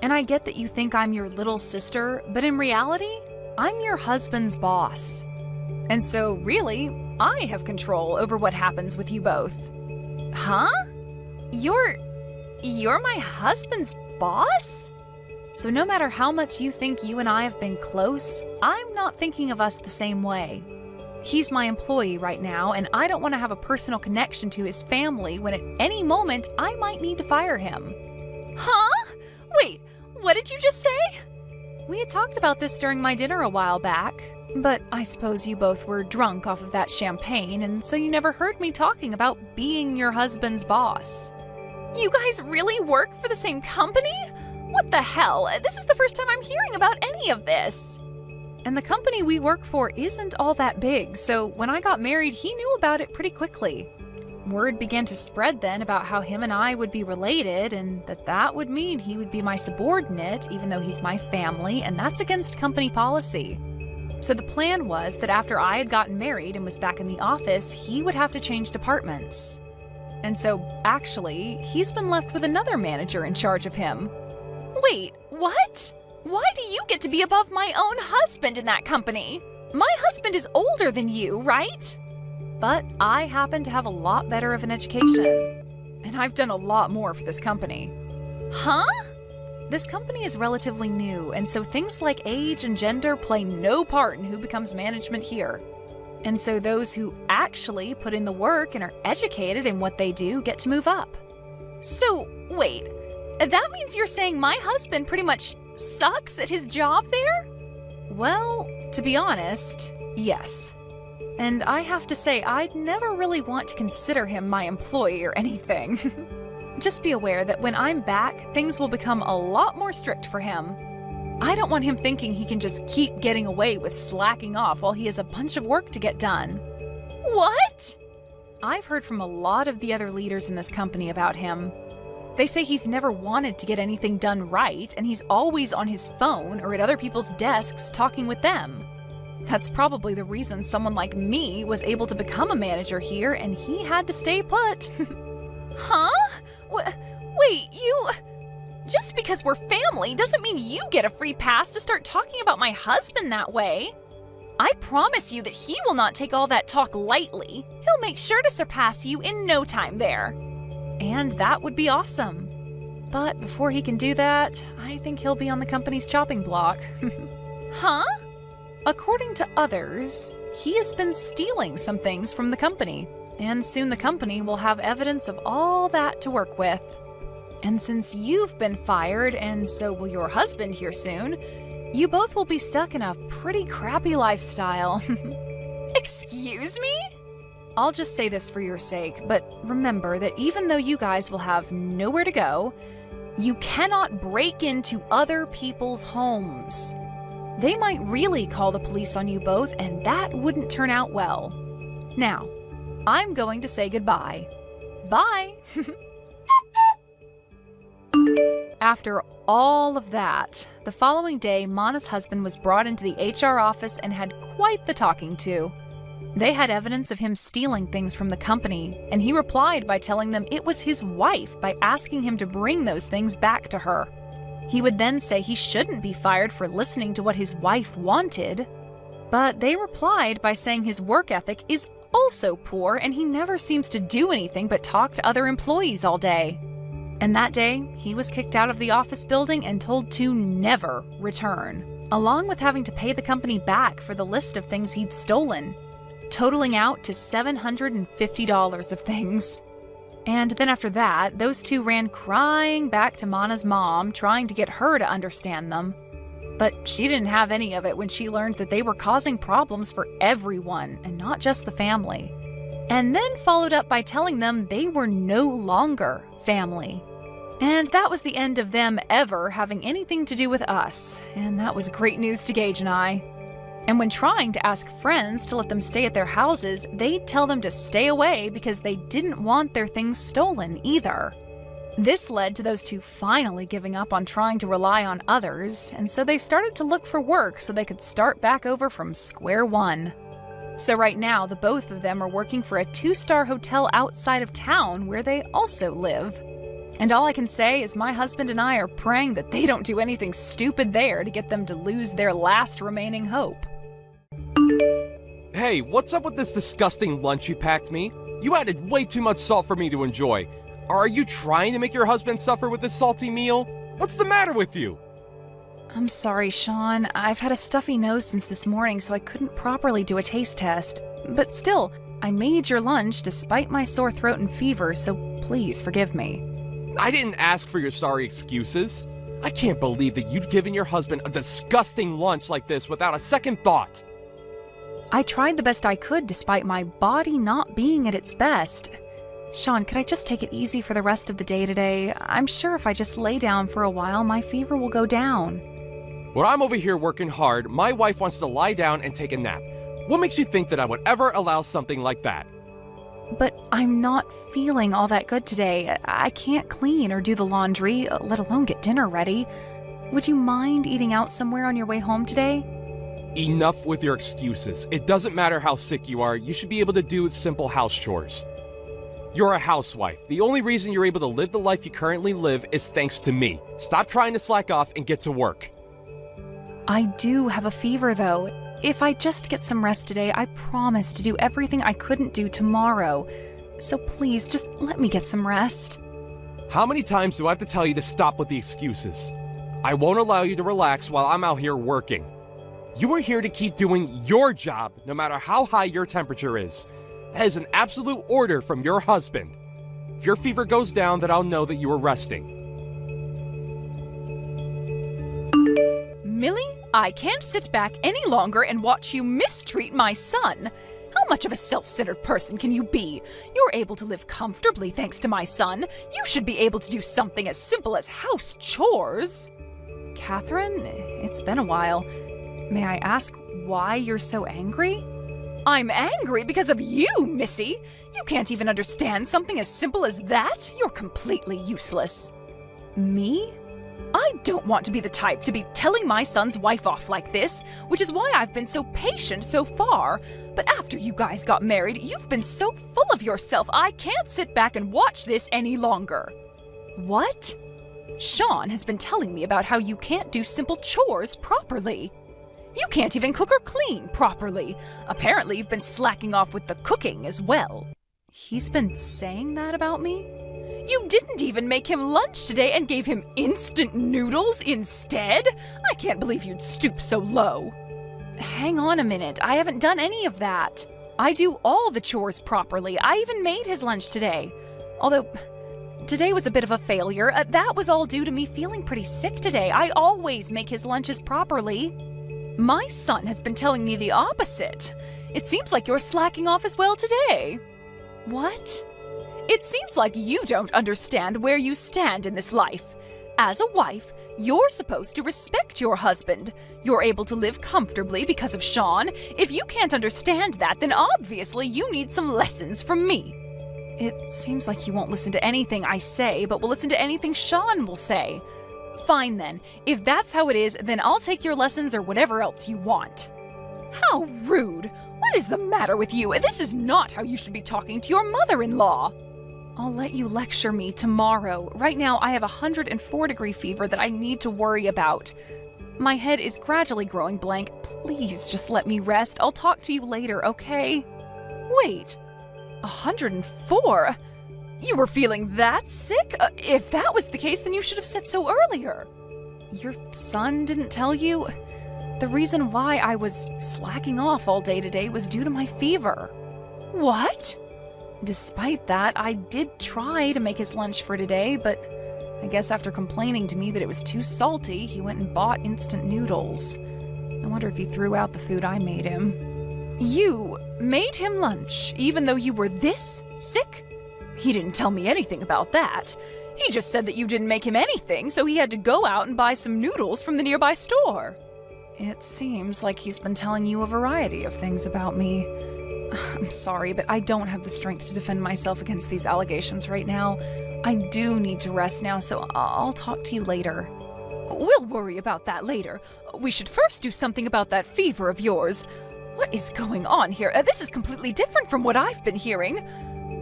And I get that you think I'm your little sister, but in reality, I'm your husband's boss. And so, really, I have control over what happens with you both. Huh? You're my husband's boss? So no matter how much you think you and I have been close, I'm not thinking of us the same way. He's my employee right now, and I don't want to have a personal connection to his family when at any moment I might need to fire him. Huh? Wait, what did you just say? We had talked about this during my dinner a while back, but I suppose you both were drunk off of that champagne, and so you never heard me talking about being your husband's boss. You guys really work for the same company? What the hell? This is the first time I'm hearing about any of this. And the company we work for isn't all that big, so when I got married, he knew about it pretty quickly. Word began to spread then about how him and I would be related, and that would mean he would be my subordinate, even though he's my family, and that's against company policy. So the plan was that after I had gotten married and was back in the office, he would have to change departments. And so, actually, he's been left with another manager in charge of him. Wait, what? Why do you get to be above my own husband in that company? My husband is older than you, right? But I happen to have a lot better of an education. And I've done a lot more for this company. Huh? This company is relatively new, and so things like age and gender play no part in who becomes management here. And so those who actually put in the work and are educated in what they do get to move up. So, wait, that means you're saying my husband pretty much sucks at his job there? Well, to be honest, yes. And I have to say, I'd never really want to consider him my employee or anything. Just be aware that when I'm back, things will become a lot more strict for him. I don't want him thinking he can just keep getting away with slacking off while he has a bunch of work to get done. What? I've heard from a lot of the other leaders in this company about him. They say he's never wanted to get anything done right, and he's always on his phone or at other people's desks talking with them. That's probably the reason someone like me was able to become a manager here, and he had to stay put. Huh? Wait, Just because we're family doesn't mean you get a free pass to start talking about my husband that way. I promise you that he will not take all that talk lightly. He'll make sure to surpass you in no time there. And that would be awesome. But before he can do that, I think he'll be on the company's chopping block. Huh? According to others, he has been stealing some things from the company, and soon the company will have evidence of all that to work with. And since you've been fired, and so will your husband here soon, you both will be stuck in a pretty crappy lifestyle. Excuse me? I'll just say this for your sake, but remember that even though you guys will have nowhere to go, you cannot break into other people's homes. They might really call the police on you both, and that wouldn't turn out well. Now, I'm going to say goodbye. Bye! After all of that, the following day, Mana's husband was brought into the HR office and had quite the talking to. They had evidence of him stealing things from the company, and he replied by telling them it was his wife by asking him to bring those things back to her. He would then say he shouldn't be fired for listening to what his wife wanted, but they replied by saying his work ethic is also poor and he never seems to do anything but talk to other employees all day. And that day, he was kicked out of the office building and told to never return, along with having to pay the company back for the list of things he'd stolen, totaling out to $750 of things. And then after that, those two ran crying back to Mana's mom, trying to get her to understand them. But she didn't have any of it when she learned that they were causing problems for everyone and not just the family. And then followed up by telling them they were no longer family. And that was the end of them ever having anything to do with us, and that was great news to Gage and I. And when trying to ask friends to let them stay at their houses, they'd tell them to stay away because they didn't want their things stolen either. This led to those two finally giving up on trying to rely on others, and so they started to look for work so they could start back over from square one. So right now, the both of them are working for a 2-star hotel outside of town where they also live. And all I can say is my husband and I are praying that they don't do anything stupid there to get them to lose their last remaining hope. Hey, what's up with this disgusting lunch you packed me? You added way too much salt for me to enjoy. Are you trying to make your husband suffer with this salty meal? What's the matter with you? I'm sorry, Sean. I've had a stuffy nose since this morning, so I couldn't properly do a taste test. But still, I made your lunch despite my sore throat and fever, so please forgive me. I didn't ask for your sorry excuses. I can't believe that you'd given your husband a disgusting lunch like this without a second thought. I tried the best I could despite my body not being at its best. Sean, could I just take it easy for the rest of the day today? I'm sure if I just lay down for a while, my fever will go down. When I'm over here working hard, my wife wants to lie down and take a nap. What makes you think that I would ever allow something like that? But I'm not feeling all that good today. I can't clean or do the laundry, let alone get dinner ready. Would you mind eating out somewhere on your way home today? Enough with your excuses. It doesn't matter how sick you are, you should be able to do simple house chores. You're a housewife. The only reason you're able to live the life you currently live is thanks to me. Stop trying to slack off and get to work. I do have a fever, though. If I just get some rest today, I promise to do everything I couldn't do tomorrow. So please, just let me get some rest. How many times do I have to tell you to stop with the excuses? I won't allow you to relax while I'm out here working. You are here to keep doing your job, no matter how high your temperature is. That is an absolute order from your husband. If your fever goes down, then I'll know that you are resting. Millie, I can't sit back any longer and watch you mistreat my son. How much of a self-centered person can you be? You're able to live comfortably thanks to my son. You should be able to do something as simple as house chores. Catherine, it's been a while. May I ask why you're so angry? I'm angry because of you, Missy. You can't even understand something as simple as that. You're completely useless. Me? I don't want to be the type to be telling my son's wife off like this, which is why I've been so patient so far. But after you guys got married, you've been so full of yourself, I can't sit back and watch this any longer. What? Sean has been telling me about how you can't do simple chores properly. You can't even cook or clean properly. Apparently, you've been slacking off with the cooking as well. He's been saying that about me? You didn't even make him lunch today and gave him instant noodles instead? I can't believe you'd stoop so low. Hang on a minute, I haven't done any of that. I do all the chores properly. I even made his lunch today. Although, today was a bit of a failure. That was all due to me feeling pretty sick today. I always make his lunches properly. My son has been telling me the opposite. It seems like you're slacking off as well today. What? It seems like you don't understand where you stand in this life. As a wife, you're supposed to respect your husband. You're able to live comfortably because of Sean. If you can't understand that, then obviously you need some lessons from me. It seems like you won't listen to anything I say, but will listen to anything Sean will say. Fine then. If that's how it is, then I'll take your lessons or whatever else you want. How rude! What is the matter with you? This is not how you should be talking to your mother-in-law. I'll let you lecture me tomorrow. Right now, I have a 104-degree fever that I need to worry about. My head is gradually growing blank. Please just let me rest. I'll talk to you later, okay? Wait, 104? You were feeling that sick? If that was the case, then you should have said so earlier. Your son didn't tell you? The reason why I was slacking off all day today was due to my fever. What? Despite that, I did try to make his lunch for today, but I guess after complaining to me that it was too salty, he went and bought instant noodles. I wonder if he threw out the food I made him. You made him lunch, even though you were this sick? He didn't tell me anything about that. He just said that you didn't make him anything, so he had to go out and buy some noodles from the nearby store. It seems like he's been telling you a variety of things about me. I'm sorry, but I don't have the strength to defend myself against these allegations right now. I do need to rest now, so I'll talk to you later. We'll worry about that later. We should first do something about that fever of yours. What is going on here? This is completely different from what I've been hearing.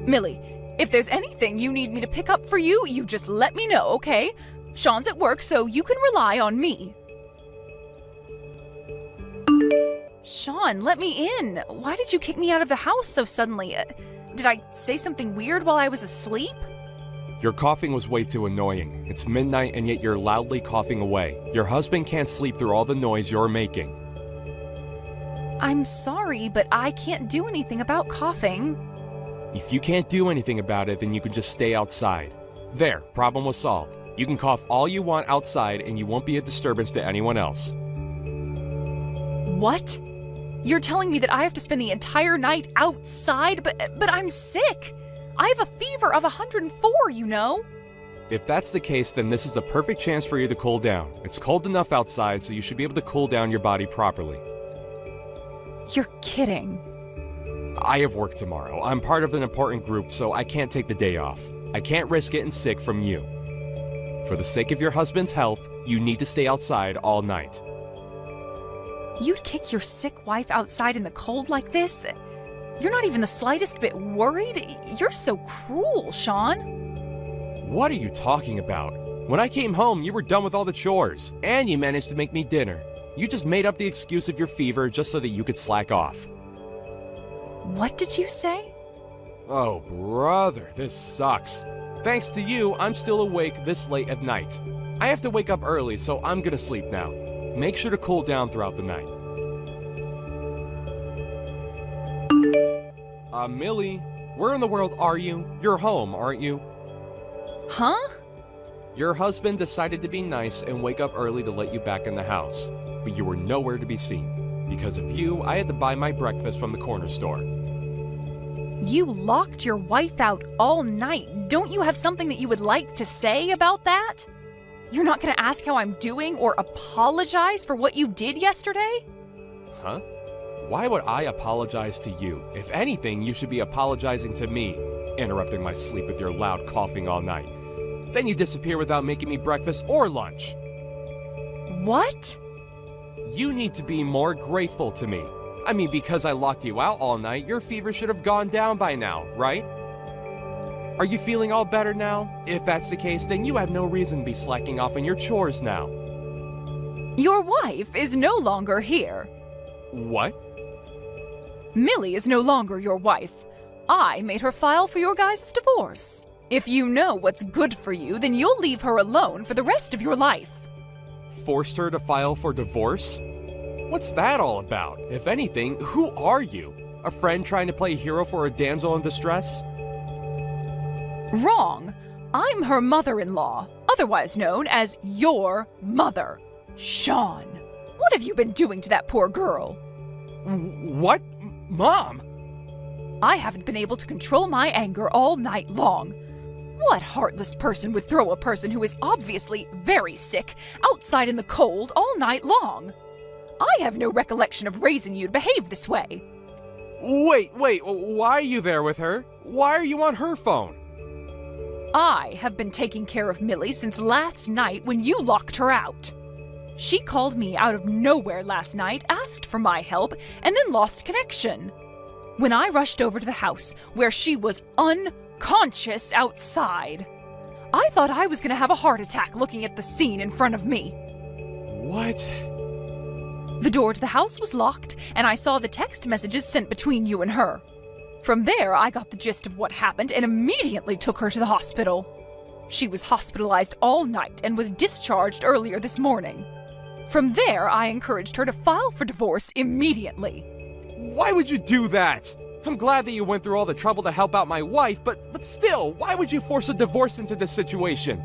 Millie, if there's anything you need me to pick up for you, you just let me know, okay? Sean's at work, so you can rely on me. Sean, let me in. Why did you kick me out of the house so suddenly? Did I say something weird while I was asleep? Your coughing was way too annoying. It's midnight and yet you're loudly coughing away. Your husband can't sleep through all the noise you're making. I'm sorry, but I can't do anything about coughing. If you can't do anything about it, then you can just stay outside. There, problem was solved. You can cough all you want outside and you won't be a disturbance to anyone else. What? You're telling me that I have to spend the entire night outside, but I'm sick. I have a fever of 104, you know. If that's the case, then this is a perfect chance for you to cool down. It's cold enough outside, so you should be able to cool down your body properly. You're kidding. I have work tomorrow. I'm part of an important group, so I can't take the day off. I can't risk getting sick from you. For the sake of your husband's health, you need to stay outside all night. You'd kick your sick wife outside in the cold like this? You're not even the slightest bit worried? You're so cruel, Sean. What are you talking about? When I came home, you were done with all the chores, and you managed to make me dinner. You just made up the excuse of your fever just so that you could slack off. What did you say? Oh, brother, this sucks. Thanks to you, I'm still awake this late at night. I have to wake up early, so I'm gonna sleep now. Make sure to cool down throughout the night. Millie, where in the world are you? You're home, aren't you? Huh? Your husband decided to be nice and wake up early to let you back in the house, but you were nowhere to be seen. Because of you, I had to buy my breakfast from the corner store. You locked your wife out all night. Don't you have something that you would like to say about that? You're not gonna ask how I'm doing or apologize for what you did yesterday? Huh? Why would I apologize to you? If anything, you should be apologizing to me, interrupting my sleep with your loud coughing all night. Then you disappear without making me breakfast or lunch. What? You need to be more grateful to me. I mean, because I locked you out all night, your fever should have gone down by now, right? Are you feeling all better now? If that's the case, then you have no reason to be slacking off on your chores now. Your wife is no longer here. What? Millie is no longer your wife. I made her file for your guys' divorce. If you know what's good for you, then you'll leave her alone for the rest of your life. Forced her to file for divorce? What's that all about? If anything, who are you? A friend trying to play hero for a damsel in distress? Wrong. I'm her mother-in-law, otherwise known as your mother, Sean. What have you been doing to that poor girl? What? Mom? I haven't been able to control my anger all night long. What heartless person would throw a person who is obviously very sick outside in the cold all night long? I have no recollection of raising you to behave this way. Wait, why are you there with her? Why are you on her phone? I have been taking care of Millie since last night when you locked her out. She called me out of nowhere last night, asked for my help, and then lost connection. When I rushed over to the house, where she was unconscious outside, I thought I was going to have a heart attack looking at the scene in front of me. What? The door to the house was locked, and I saw the text messages sent between you and her. From there, I got the gist of what happened and immediately took her to the hospital. She was hospitalized all night and was discharged earlier this morning. From there, I encouraged her to file for divorce immediately. Why would you do that? I'm glad that you went through all the trouble to help out my wife, but still, why would you force a divorce into this situation?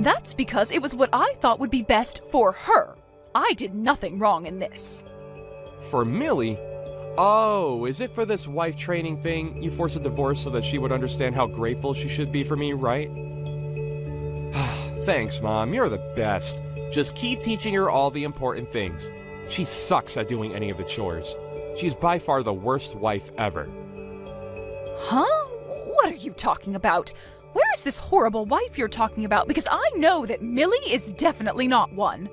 That's because it was what I thought would be best for her. I did nothing wrong in this. For Millie? Oh, is it for this wife training thing? You forced a divorce so that she would understand how grateful she should be for me, right? Thanks, Mom. You're the best. Just keep teaching her all the important things. She sucks at doing any of the chores. She's by far the worst wife ever. Huh? What are you talking about? Where is this horrible wife you're talking about? Because I know that Millie is definitely not one.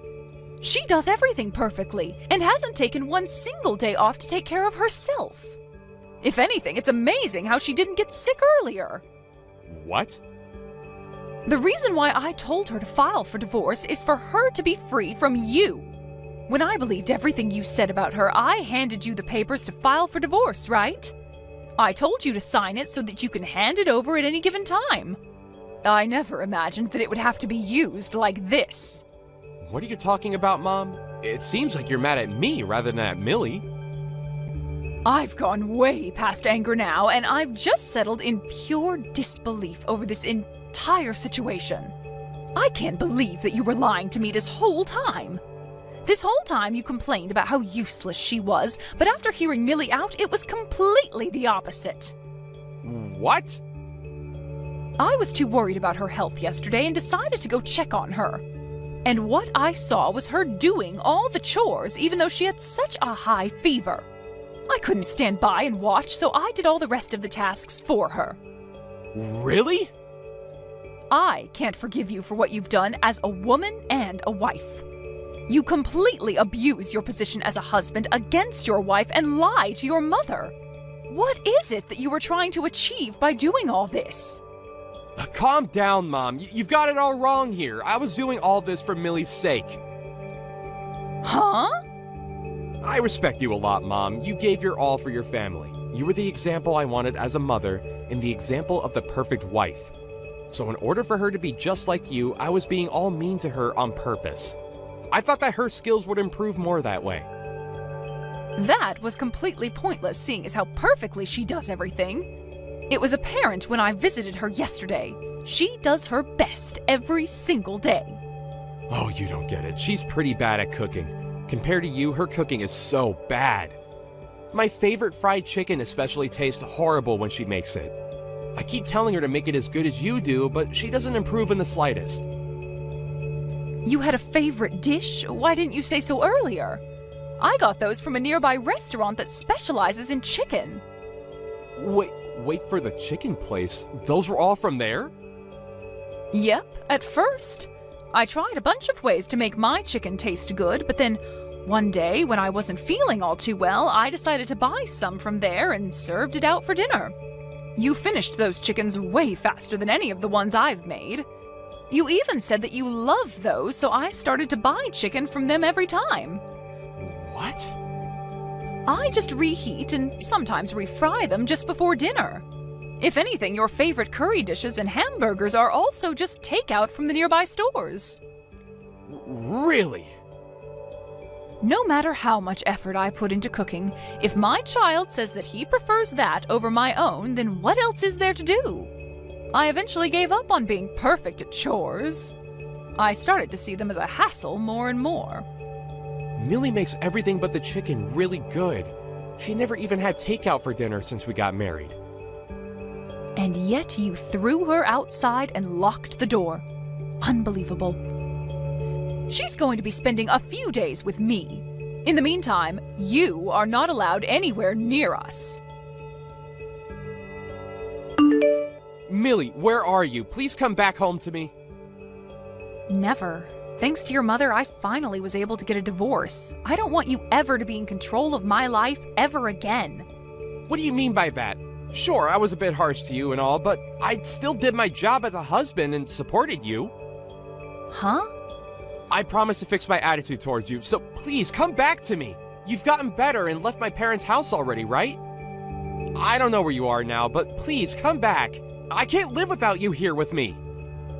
She does everything perfectly and hasn't taken one single day off to take care of herself. If anything, it's amazing how she didn't get sick earlier. What? The reason why I told her to file for divorce is for her to be free from you. When I believed everything you said about her, I handed you the papers to file for divorce, right? I told you to sign it so that you can hand it over at any given time. I never imagined that it would have to be used like this. What are you talking about, Mom? It seems like you're mad at me rather than at Millie. I've gone way past anger now, and I've just settled in pure disbelief over this entire situation. I can't believe that you were lying to me this whole time. This whole time you complained about how useless she was, but after hearing Millie out, it was completely the opposite. What? I was too worried about her health yesterday and decided to go check on her. And what I saw was her doing all the chores even though she had such a high fever. I couldn't stand by and watch, so I did all the rest of the tasks for her. Really? I can't forgive you for what you've done as a woman and a wife. You completely abuse your position as a husband against your wife and lie to your mother. What is it that you were trying to achieve by doing all this? Calm down, Mom. You've got it all wrong here. I was doing all this for Millie's sake. Huh? I respect you a lot, Mom. You gave your all for your family. You were the example I wanted as a mother and the example of the perfect wife. So in order for her to be just like you, I was being all mean to her on purpose. I thought that her skills would improve more that way. That was completely pointless, seeing as how perfectly she does everything. It was apparent when I visited her yesterday. She does her best every single day. Oh, you don't get it. She's pretty bad at cooking. Compared to you, her cooking is so bad. My favorite fried chicken especially tastes horrible when she makes it. I keep telling her to make it as good as you do, but she doesn't improve in the slightest. You had a favorite dish? Why didn't you say so earlier? I got those from a nearby restaurant that specializes in chicken. Wait for the chicken place? Those were all from there? Yep, at first. I tried a bunch of ways to make my chicken taste good, but then one day when I wasn't feeling all too well, I decided to buy some from there and served it out for dinner. You finished those chickens way faster than any of the ones I've made. You even said that you love those, so I started to buy chicken from them every time. What? I just reheat and sometimes refry them just before dinner. If anything, your favorite curry dishes and hamburgers are also just takeout from the nearby stores. Really? No matter how much effort I put into cooking, if my child says that he prefers that over my own, then what else is there to do? I eventually gave up on being perfect at chores. I started to see them as a hassle more and more. Millie makes everything but the chicken really good. She never even had takeout for dinner since we got married. And yet you threw her outside and locked the door. Unbelievable. She's going to be spending a few days with me. In the meantime, you are not allowed anywhere near us. Millie, where are you? Please come back home to me. Never. Thanks to your mother, I finally was able to get a divorce. I don't want you ever to be in control of my life ever again. What do you mean by that? Sure, I was a bit harsh to you and all, but I still did my job as a husband and supported you. Huh? I promised to fix my attitude towards you, so please come back to me. You've gotten better and left my parents' house already, right? I don't know where you are now, but please come back. I can't live without you here with me.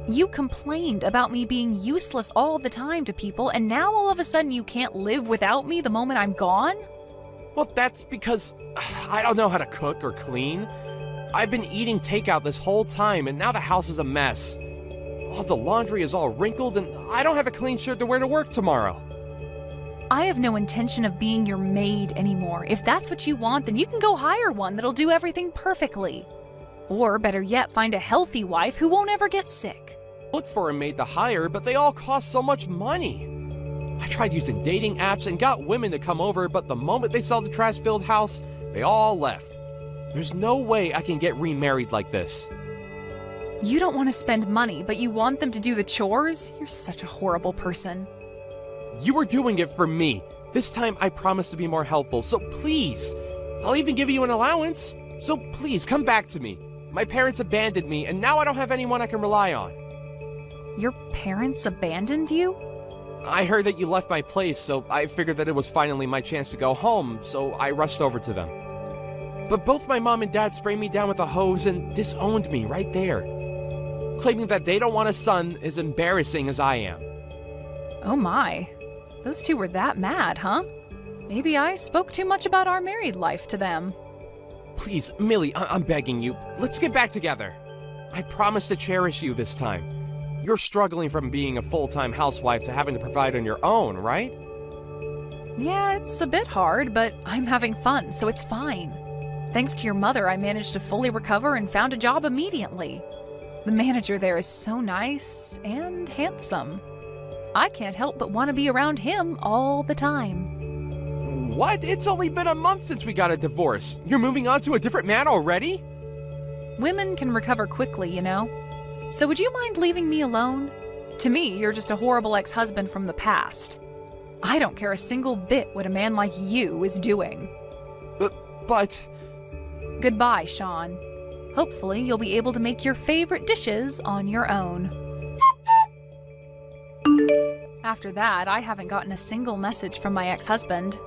You complained about me being useless all the time to people, and now all of a sudden you can't live without me the moment I'm gone? Well, that's because I don't know how to cook or clean. I've been eating takeout this whole time, and now the house is a mess. Oh, the laundry is all wrinkled, and I don't have a clean shirt to wear to work tomorrow. I have no intention of being your maid anymore. If that's what you want, then you can go hire one that'll do everything perfectly. Or better yet, find a healthy wife who won't ever get sick. Looked for a maid to hire, but they all cost so much money. I tried using dating apps and got women to come over, but the moment they saw the trash-filled house, they all left. There's no way I can get remarried like this. You don't want to spend money, but you want them to do the chores? You're such a horrible person. You were doing it for me. This time I promise to be more helpful, so please. I'll even give you an allowance. So please, come back to me. My parents abandoned me, and now I don't have anyone I can rely on. Your parents abandoned you? I heard that you left my place, so I figured that it was finally my chance to go home, so I rushed over to them. But both my mom and dad sprayed me down with a hose and disowned me right there, claiming that they don't want a son as embarrassing as I am. Oh my. Those two were that mad, huh? Maybe I spoke too much about our married life to them. Please, Millie, I'm begging you, let's get back together. I promise to cherish you this time. You're struggling from being a full-time housewife to having to provide on your own, right? Yeah, it's a bit hard, but I'm having fun, so it's fine. Thanks to your mother, I managed to fully recover and found a job immediately. The manager there is so nice and handsome. I can't help but want to be around him all the time. What? It's only been a month since we got a divorce. You're moving on to a different man already? Women can recover quickly, you know. So would you mind leaving me alone? To me, you're just a horrible ex-husband from the past. I don't care a single bit what a man like you is doing. But... Goodbye, Sean. Hopefully, you'll be able to make your favorite dishes on your own. After that, I haven't gotten a single message from my ex-husband.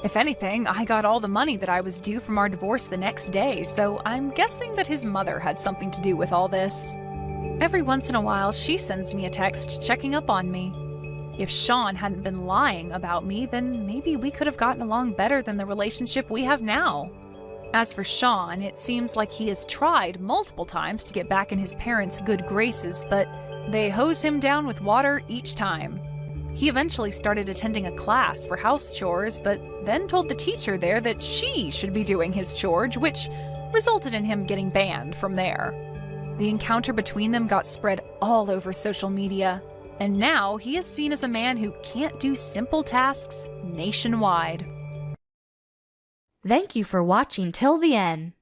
If anything, I got all the money that I was due from our divorce the next day, so I'm guessing that his mother had something to do with all this. Every once in a while, she sends me a text checking up on me. If Sean hadn't been lying about me, then maybe we could have gotten along better than the relationship we have now. As for Sean, it seems like he has tried multiple times to get back in his parents' good graces, but they hose him down with water each time. He eventually started attending a class for house chores, but then told the teacher there that she should be doing his chores, which resulted in him getting banned from there. The encounter between them got spread all over social media, and now he is seen as a man who can't do simple tasks nationwide. Thank you for watching till the end.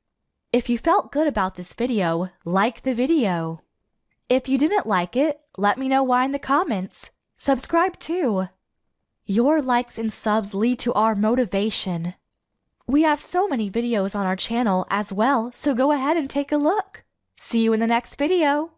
If you felt good about this video, like the video. If you didn't like it, let me know why in the comments. Subscribe too. Your likes and subs lead to our motivation. We have so many videos on our channel as well, so go ahead and take a look. See you in the next video.